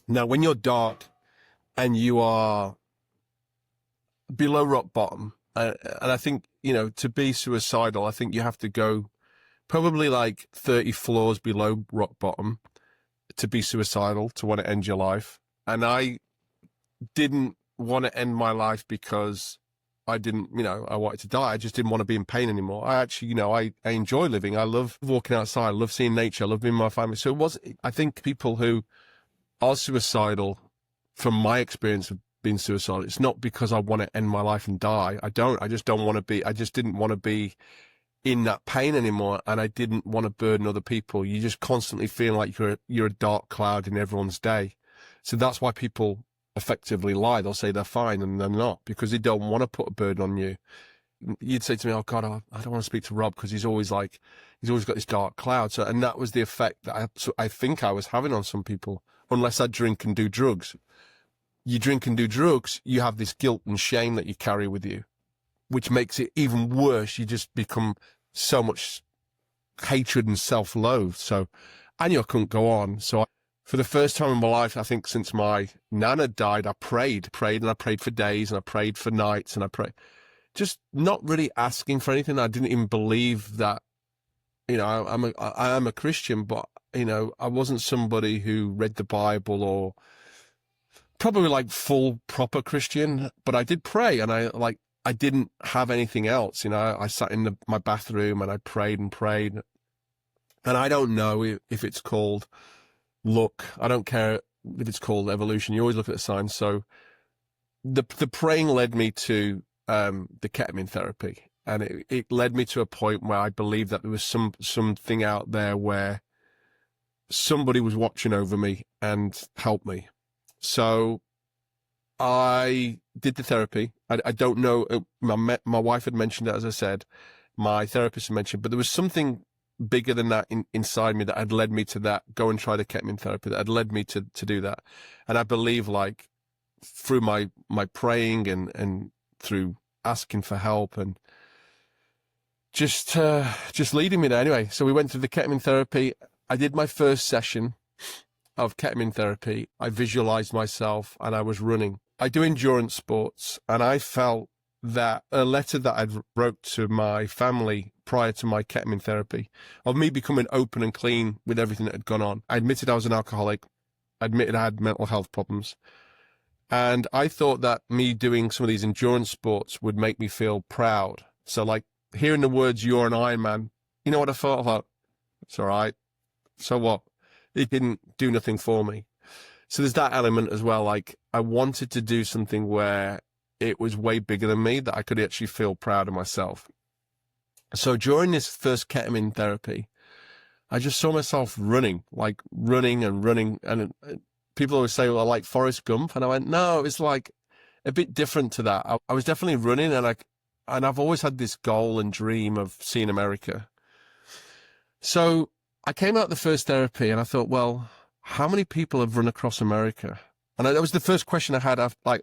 Now, when you're dark, and you are below rock bottom. And I think, to be suicidal, I think you have to go probably like 30 floors below rock bottom to be suicidal, to want to end your life. And I didn't want to end my life because I didn't, I wanted to die. I just didn't want to be in pain anymore. I actually, I enjoy living. I love walking outside. I love seeing nature. I love being with my family. So I think people who are suicidal, from my experience of being suicidal, it's not because I want to end my life and die. I just didn't want to be in that pain anymore. And I didn't want to burden other people. You just constantly feel like you're a dark cloud in everyone's day. So that's why people effectively lie. They'll say they're fine and they're not, because they don't want to put a burden on you. You'd say to me, oh God, I don't want to speak to Rob because he's always got this dark cloud. So, and that was the effect that I think I was having on some people, unless I drink and do drugs. You drink and do drugs, you have this guilt and shame that you carry with you, which makes it even worse. You just become so much hatred and self-loathe. So, and you couldn't go on. So for the first time in my life, I think since my nana died, I prayed, and I prayed for days, and I prayed for nights, and I prayed, just not really asking for anything. I didn't even believe that, I am a Christian, but, I wasn't somebody who read the Bible or probably like full proper Christian, but I did pray, and I didn't have anything else. I sat in my bathroom and I prayed and prayed, and I don't know if it's called luck. I don't care if it's called evolution. You always look at the signs. So the praying led me to the ketamine therapy, and it led me to a point where I believed that there was something out there where somebody was watching over me and helped me. So I did the therapy. I don't know. My wife had mentioned it, as I said. My therapist had mentioned, but there was something bigger than that inside me that had led me to that. Go and try the ketamine therapy. That had led me to do that. And I believe, like, through my praying and through asking for help and just leading me there. Anyway, so we went through the ketamine therapy. I did my first session of ketamine therapy. I visualized myself and I was running. I do endurance sports, and I felt that a letter that I'd wrote to my family prior to my ketamine therapy, of me becoming open and clean with everything that had gone on. I admitted I was an alcoholic. I admitted I had mental health problems. And I thought that me doing some of these endurance sports would make me feel proud. So, like, hearing the words, "You're an Ironman," you know what I thought? I thought, it's all right. So what? It didn't do nothing for me. So there's that element as well. Like, I wanted to do something where it was way bigger than me, that I could actually feel proud of myself. So during this first ketamine therapy, I just saw myself running. And people always say, well, I like Forrest Gump. And I went, no, it's like a bit different to that. I was definitely running, and I've always had this goal and dream of seeing America. So I came out the first therapy and I thought, well, how many people have run across America? And that was the first question I had.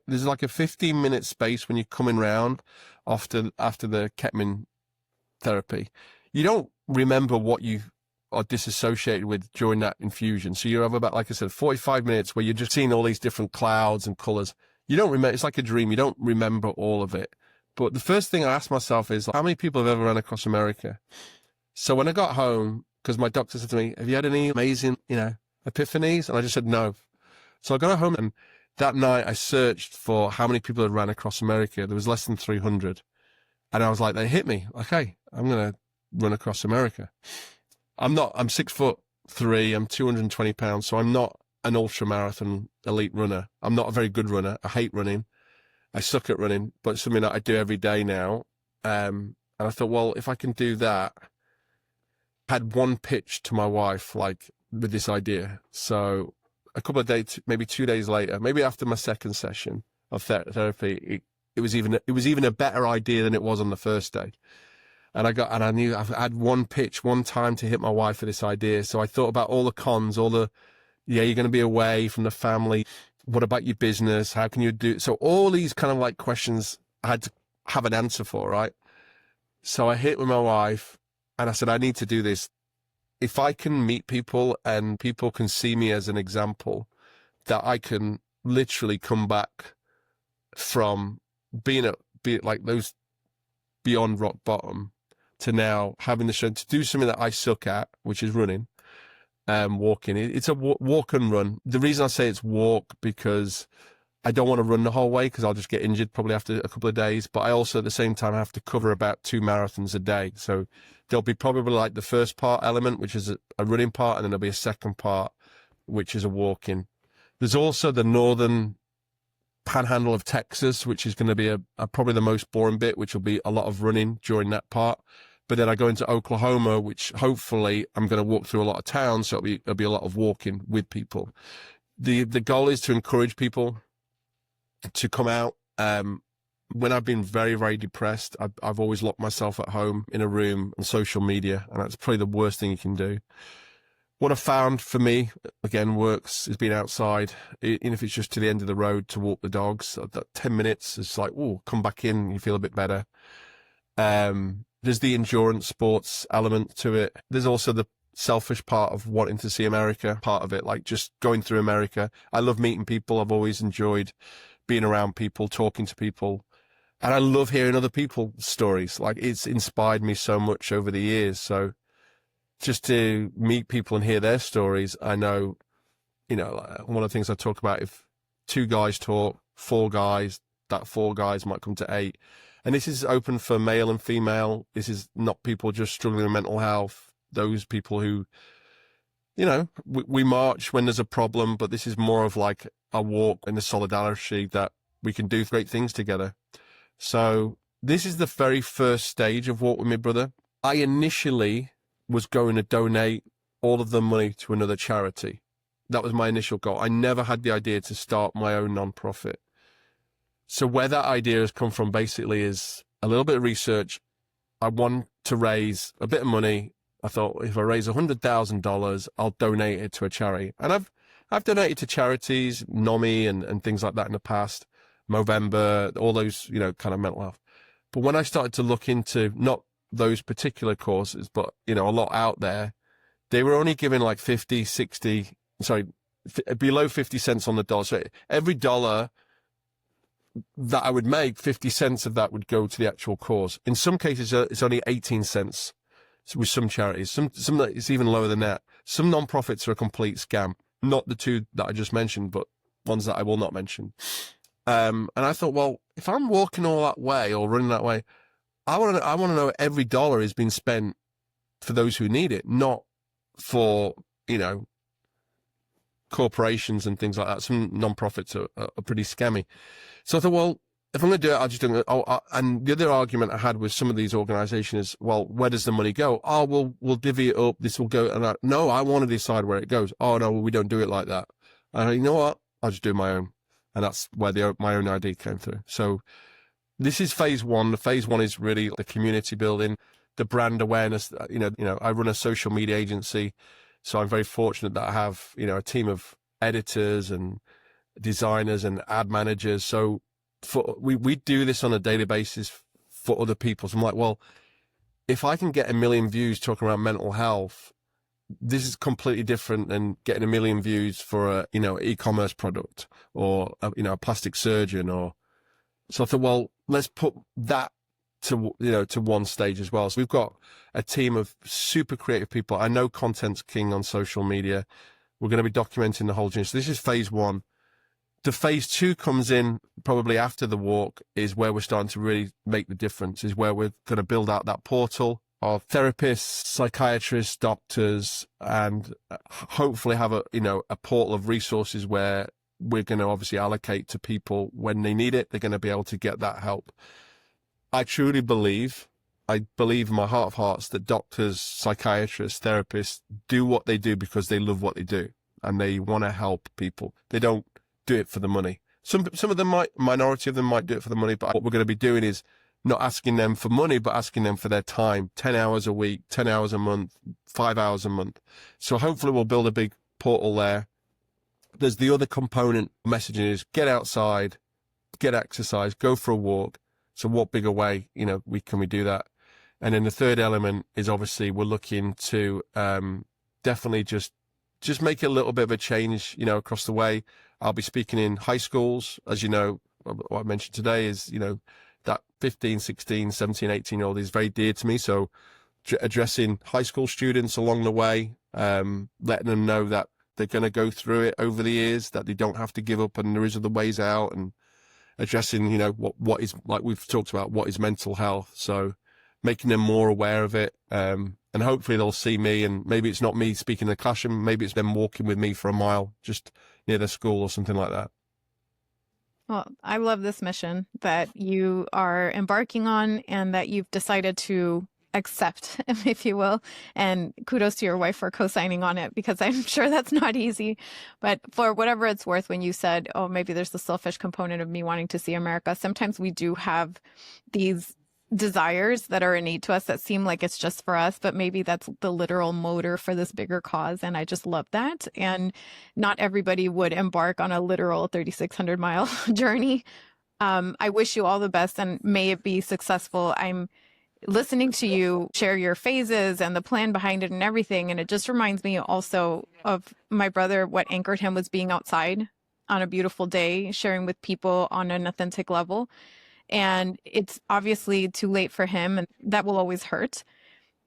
There's like a 15-minute space when you're coming round after the ketamine therapy. You don't remember what you are disassociated with during that infusion. So you have about, like I said, 45 minutes where you're just seeing all these different clouds and colors. You don't remember. It's like a dream. You don't remember all of it. But the first thing I asked myself is, how many people have ever run across America? So when I got home, because my doctor said to me, have you had any amazing, epiphanies? And I just said no. So I got home, and that night I searched for how many people had ran across America. There was less than 300. And I was like, they hit me. Okay, I'm going to run across America. I'm 6'3", I'm 220 pounds. So I'm not an ultra marathon elite runner. I'm not a very good runner. I hate running. I suck at running, but it's something that I do every day now. And I thought, well, if I can do that, I had one pitch to my wife, like, with this idea. So a couple of days, maybe 2 days later, maybe after my second session of therapy, it was even a better idea than it was on the first day. And I knew I had one pitch, one time to hit my wife for this idea. So I thought about all the cons, you're going to be away from the family. What about your business? How can you do? So all these kind of like questions I had to have an answer for, right? So I hit with my wife and I said, I need to do this. If I can meet people and people can see me as an example, that I can literally come back from being like those beyond rock bottom to now having the strength to do something that I suck at, which is running, walking. It's a walk and run. The reason I say it's walk, because I don't want to run the whole way because I'll just get injured probably after a couple of days. But I also at the same time have to cover about 2 marathons a day. So there'll be probably like the first part element, which is a running part, and then there'll be a second part, which is a walking. There's also the northern panhandle of Texas, which is going to be probably the most boring bit, which will be a lot of running during that part. But then I go into Oklahoma, which hopefully I'm going to walk through a lot of towns, so it'll be a lot of walking with people. The goal is to encourage people to come out. When I've been very, very depressed, I've always locked myself at home in a room on social media, and that's probably the worst thing you can do. What I found for me, again, works is being outside, even if it's just to the end of the road to walk the dogs. That 10 minutes is like, oh, come back in, you feel a bit better. There's the endurance sports element to it. There's also the selfish part of wanting to see America, part of it, like just going through America. I love meeting people. I've always enjoyed being around people, talking to people. And I love hearing other people's stories. Like, it's inspired me so much over the years. So just to meet people and hear their stories, I know, one of the things I talk about, if 2 guys talk, 4 guys, that 4 guys might come to 8. And this is open for male and female. This is not people just struggling with mental health. Those people who, we march when there's a problem, but this is more of like a walk and a solidarity that we can do great things together. So this is the very first stage of Walk With Me Brother. I initially was going to donate all of the money to another charity. That was my initial goal. I never had the idea to start my own nonprofit. So where that idea has come from basically is a little bit of research. I want to raise a bit of money. I thought if I raise $100,000, I'll donate it to a charity. And I've donated to charities, NOMI and things like that in the past, Movember, all those, kind of mental health. But when I started to look into not those particular causes, but, a lot out there, they were only giving like below 50 cents on the dollar. So every dollar that I would make, 50 cents of that would go to the actual cause. In some cases, it's only 18 cents with some charities. Some it's even lower than that. Some non-profits are a complete scam. Not the 2 that I just mentioned, but ones that I will not mention. And I thought, well, if I'm walking all that way or running that way, I want to know every dollar is being spent for those who need it, not for, corporations and things like that. Some non-profits are pretty scammy. So I thought, well, if I'm going to do it, I'll just do it. And the other argument I had with some of these organizations is, well, where does the money go? Oh, we'll divvy it up. This will go. And no, I want to decide where it goes. Oh, no, we don't do it like that. And you know what? I'll just do my own. And that's where my own idea came through. So this is phase 1. The phase 1 is really the community building, the brand awareness. I run a social media agency. So I'm very fortunate that I have, a team of editors and designers and ad managers. So we do this on a daily basis for other people. So I'm like, well, if I can get 1 million views talking about mental health, this is completely different than getting 1 million views for a, e-commerce product or, a plastic surgeon so I thought, well, let's put that to one stage as well. So we've got a team of super creative people. I know content's king on social media. We're going to be documenting the whole journey. So this is phase 1. The phase 2 comes in probably after the walk, is where we're starting to really make the difference, is where we're going to build out that portal of therapists, psychiatrists, doctors, and hopefully have a portal of resources where we're going to obviously allocate to people when they need it. They're going to be able to get that help. I truly believe in my heart of hearts that doctors, psychiatrists, therapists do what they do because they love what they do and they want to help people. They don't do it for the money. Some of them minority of them might do it for the money, but what we're going to be doing is not asking them for money, but asking them for their time, 10 hours a week, 10 hours a month, 5 hours a month. So hopefully we'll build a big portal there. There's the other component messaging is get outside, get exercise, go for a walk. So what bigger way, can we do that? And then the third element is obviously we're looking to definitely just make a little bit of a change, across the way. I'll be speaking in high schools. As you know, what I mentioned today is, that 15, 16, 17, 18-year-old is very dear to me. So addressing high school students along the way, letting them know that they're going to go through it over the years, that they don't have to give up and there is other ways out, and addressing, you know, what is, like we've talked about, what is mental health. So making them more aware of it. And hopefully they'll see me, and maybe it's not me speaking in the classroom, maybe it's them walking with me for a mile just near their school or something like that. Well, I love this mission that you are embarking on and that you've decided to accept, if you will. And kudos to your wife for co-signing on it, because I'm sure that's not easy. But for whatever it's worth, when you said, oh, maybe there's the selfish component of me wanting to see America, sometimes we do have these desires that are innate to us that seem like it's just for us, but maybe that's the literal motor for this bigger cause. And I just love that. And not everybody would embark on a literal 3,600-mile journey. I wish you all the best and may it be successful. I'm listening to you share your phases and the plan behind it and everything. And it just reminds me also of my brother. What anchored him was being outside on a beautiful day, sharing with people on an authentic level. And it's obviously too late for him, and that will always hurt.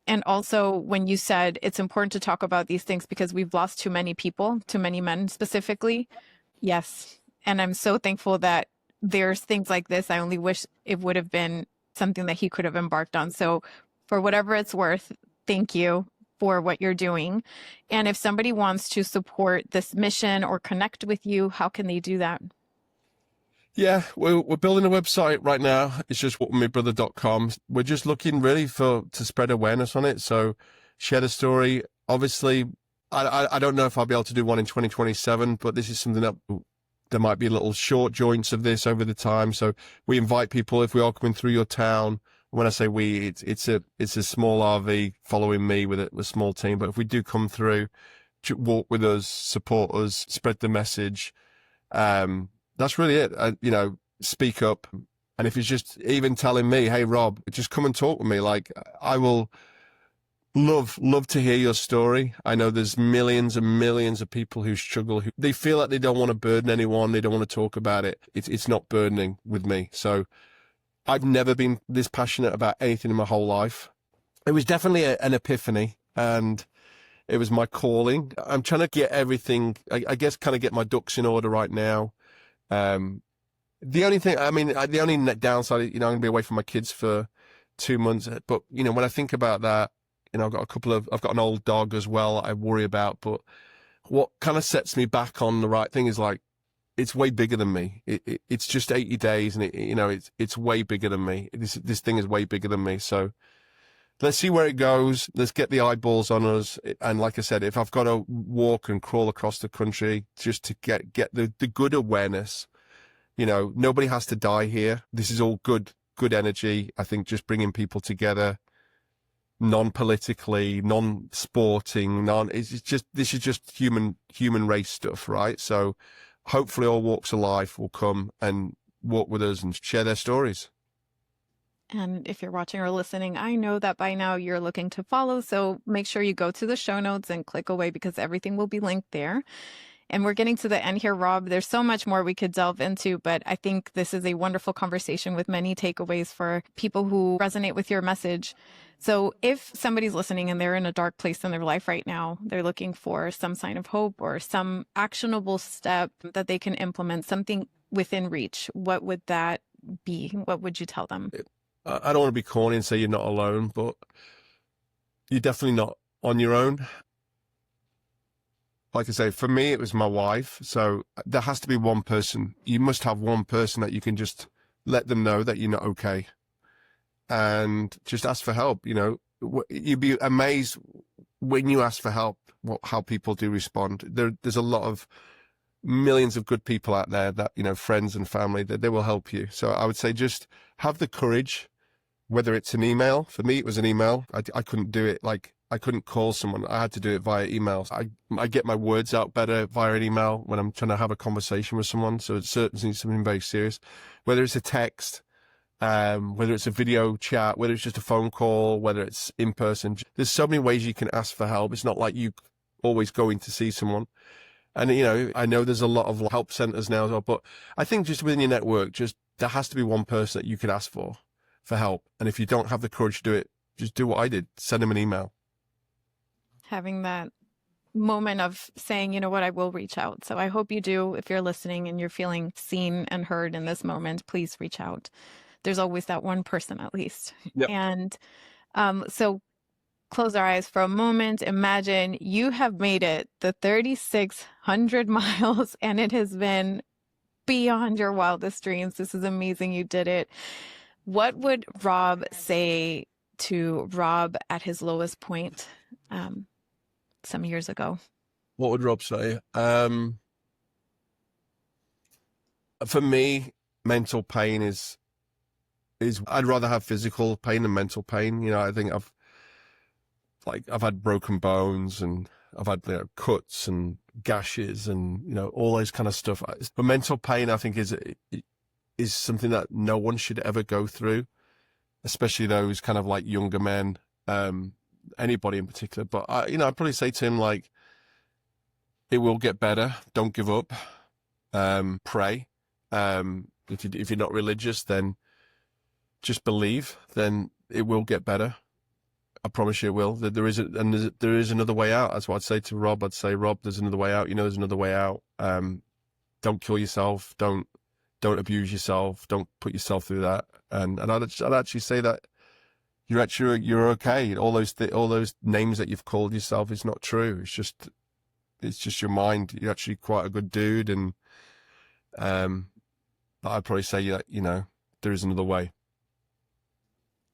And also when you said it's important to talk about these things because we've lost too many people, too many men specifically. Yes. And I'm so thankful that there's things like this. I only wish it would have been something that he could have embarked on. So for whatever it's worth, thank you for what you're doing. And if somebody wants to support this mission or connect with you, how can they do that? Yeah, we're building a website right now. It's just walkwithmebrother.com. We're just looking really to spread awareness on it. So share the story. Obviously, I don't know if I'll be able to do one in 2027, but this is something that there might be little short joints of this over the time. So we invite people, if we are coming through your town. When I say we, it's a small RV following me with a small team. But if we do come through, walk with us, support us, spread the message. That's really it. You know, speak up. And if it's just even telling me, hey, Rob, just come and talk with me. Like, I will love to hear your story. I know there's millions and millions of people who struggle, who they feel like they don't want to burden anyone. They don't want to talk about it. It's not burdening with me. So I've never been this passionate about anything in my whole life. It was definitely an epiphany, and it was my calling. I'm trying to get everything, I guess, kind of get my ducks in order right now. The only thing, I mean, the only downside, you know, I'm going to be away from my kids for 2 months. But, you know, when I think about that, you know, I've got an old dog as well I worry about. But what kind of sets me back on the right thing is, like, it's way bigger than me. It's just 80 days and you know, it's way bigger than me. This thing is way bigger than me. So let's see where it goes. Let's get the eyeballs on us. And like I said, if I've got to walk and crawl across the country just to get the good awareness, you know, nobody has to die here. This is all good energy. I think just bringing people together, non-politically, non-sporting, this is just human race stuff, right? So hopefully all walks of life will come and walk with us and share their stories. And if you're watching or listening, I know that by now you're looking to follow. So make sure you go to the show notes and click away because everything will be linked there. And we're getting to the end here, Rob. There's so much more we could delve into, but I think this is a wonderful conversation with many takeaways for people who resonate with your message. So if somebody's listening and they're in a dark place in their life right now, they're looking for some sign of hope or some actionable step that they can implement, something within reach, what would that be? What would you tell them? I don't want to be corny and say you're not alone, but you're definitely not on your own. Like I say, for me, it was my wife. So there has to be one person. You must have one person that you can just let them know that you're not okay and just ask for help. You know, you'd be amazed when you ask for help, how people do respond. There's a lot of millions of good people out there that, you know, friends and family, that they will help you. So I would say just have the courage, whether it's an email. For me, it was an email. I couldn't do it. Like, I couldn't call someone. I had to do it via email. I get my words out better via an email when I'm trying to have a conversation with someone. So it's certainly something very serious, whether it's a text, whether it's a video chat, whether it's just a phone call, whether it's in person. There's so many ways you can ask for help. It's not like you always going to see someone. And, you know, I know there's a lot of help centers now as well, but I think just within your network, just there has to be one person that you could ask for help. And if you don't have the courage to do it, just do what I did. Send them an email. Having that moment of saying, you know what, I will reach out. So I hope you do. If you're listening and you're feeling seen and heard in this moment, please reach out. There's always that one person at least. Yep. And so close our eyes for a moment. Imagine you have made it the 3,600 miles and it has been beyond your wildest dreams. This is amazing. You did it. What would Robb say to Robb at his lowest point some years ago? What would Robb say? For me, mental pain is I'd rather have physical pain than mental pain. You know, I think I've had broken bones and I've had cuts and gashes and all those kind of stuff. But mental pain, I think, is something that no one should ever go through, especially those kind of like younger men, anybody in particular. But I'd probably say to him, like, it will get better. Don't give up. Pray. If you're not religious, then just believe. Then it will get better. I promise you it will. There is another way out. That's what I'd say to Robb. I'd say, Robb, there's another way out. There's another way out. Don't kill yourself. Don't abuse yourself. Don't put yourself through that. And I'd actually say that you're okay. All those names that you've called yourself is not true. It's just your mind. You're actually quite a good dude. And I'd probably say that there is another way.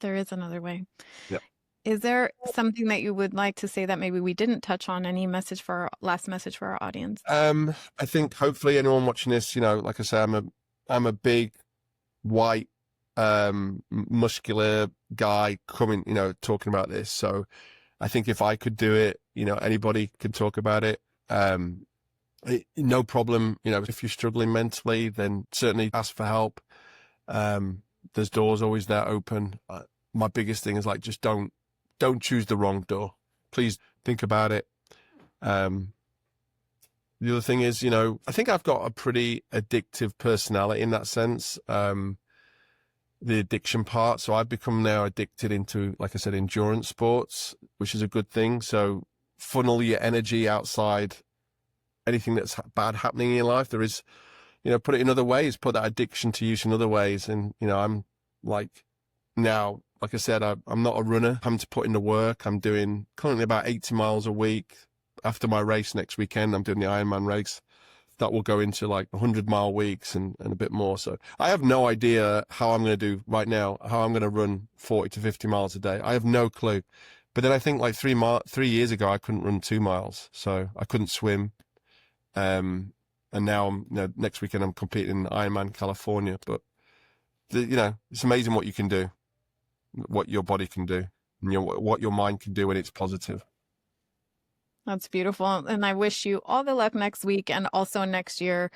There is another way. Yeah. Is there something that you would like to say that maybe we didn't touch on? Any last message for our audience? I think hopefully anyone watching this, like I say, I'm a big, white, muscular guy coming, talking about this. So I think if I could do it, anybody can talk about it. No problem. If you're struggling mentally, then certainly ask for help. There's doors always there open. My biggest thing is just don't choose the wrong door. Please think about it. The other thing is, I think I've got a pretty addictive personality in that sense. The addiction part. So I've become now addicted into, like I said, endurance sports, which is a good thing. So funnel your energy outside anything that's bad happening in your life. There is, put it in other ways, put that addiction to use in other ways. And, I'm now, like I said, I'm not a runner. I'm to put in the work. I'm doing currently about 80 miles a week. After my race next weekend, I'm doing the Ironman race. That will go into 100-mile weeks and a bit more. So I have no idea how I'm going to do right now, how I'm going to run 40 to 50 miles a day. I have no clue. But then I think 3 years ago, I couldn't run 2 miles. So I couldn't swim. And now next weekend I'm competing in Ironman California. But it's amazing what you can do, what your body can do, and what your mind can do when it's positive. That's beautiful. And I wish you all the luck next week and also next year.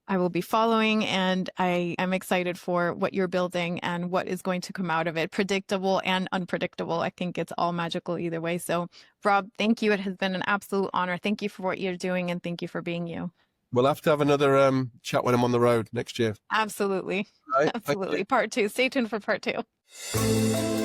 I will be following and I am excited for what you're building and what is going to come out of it. Predictable and unpredictable. I think it's all magical either way. So Robb, thank you. It has been an absolute honor. Thank you for what you're doing and thank you for being you. We'll have to have another chat when I'm on the road next year. Absolutely. Right, absolutely. Part 2. Stay tuned for part 2.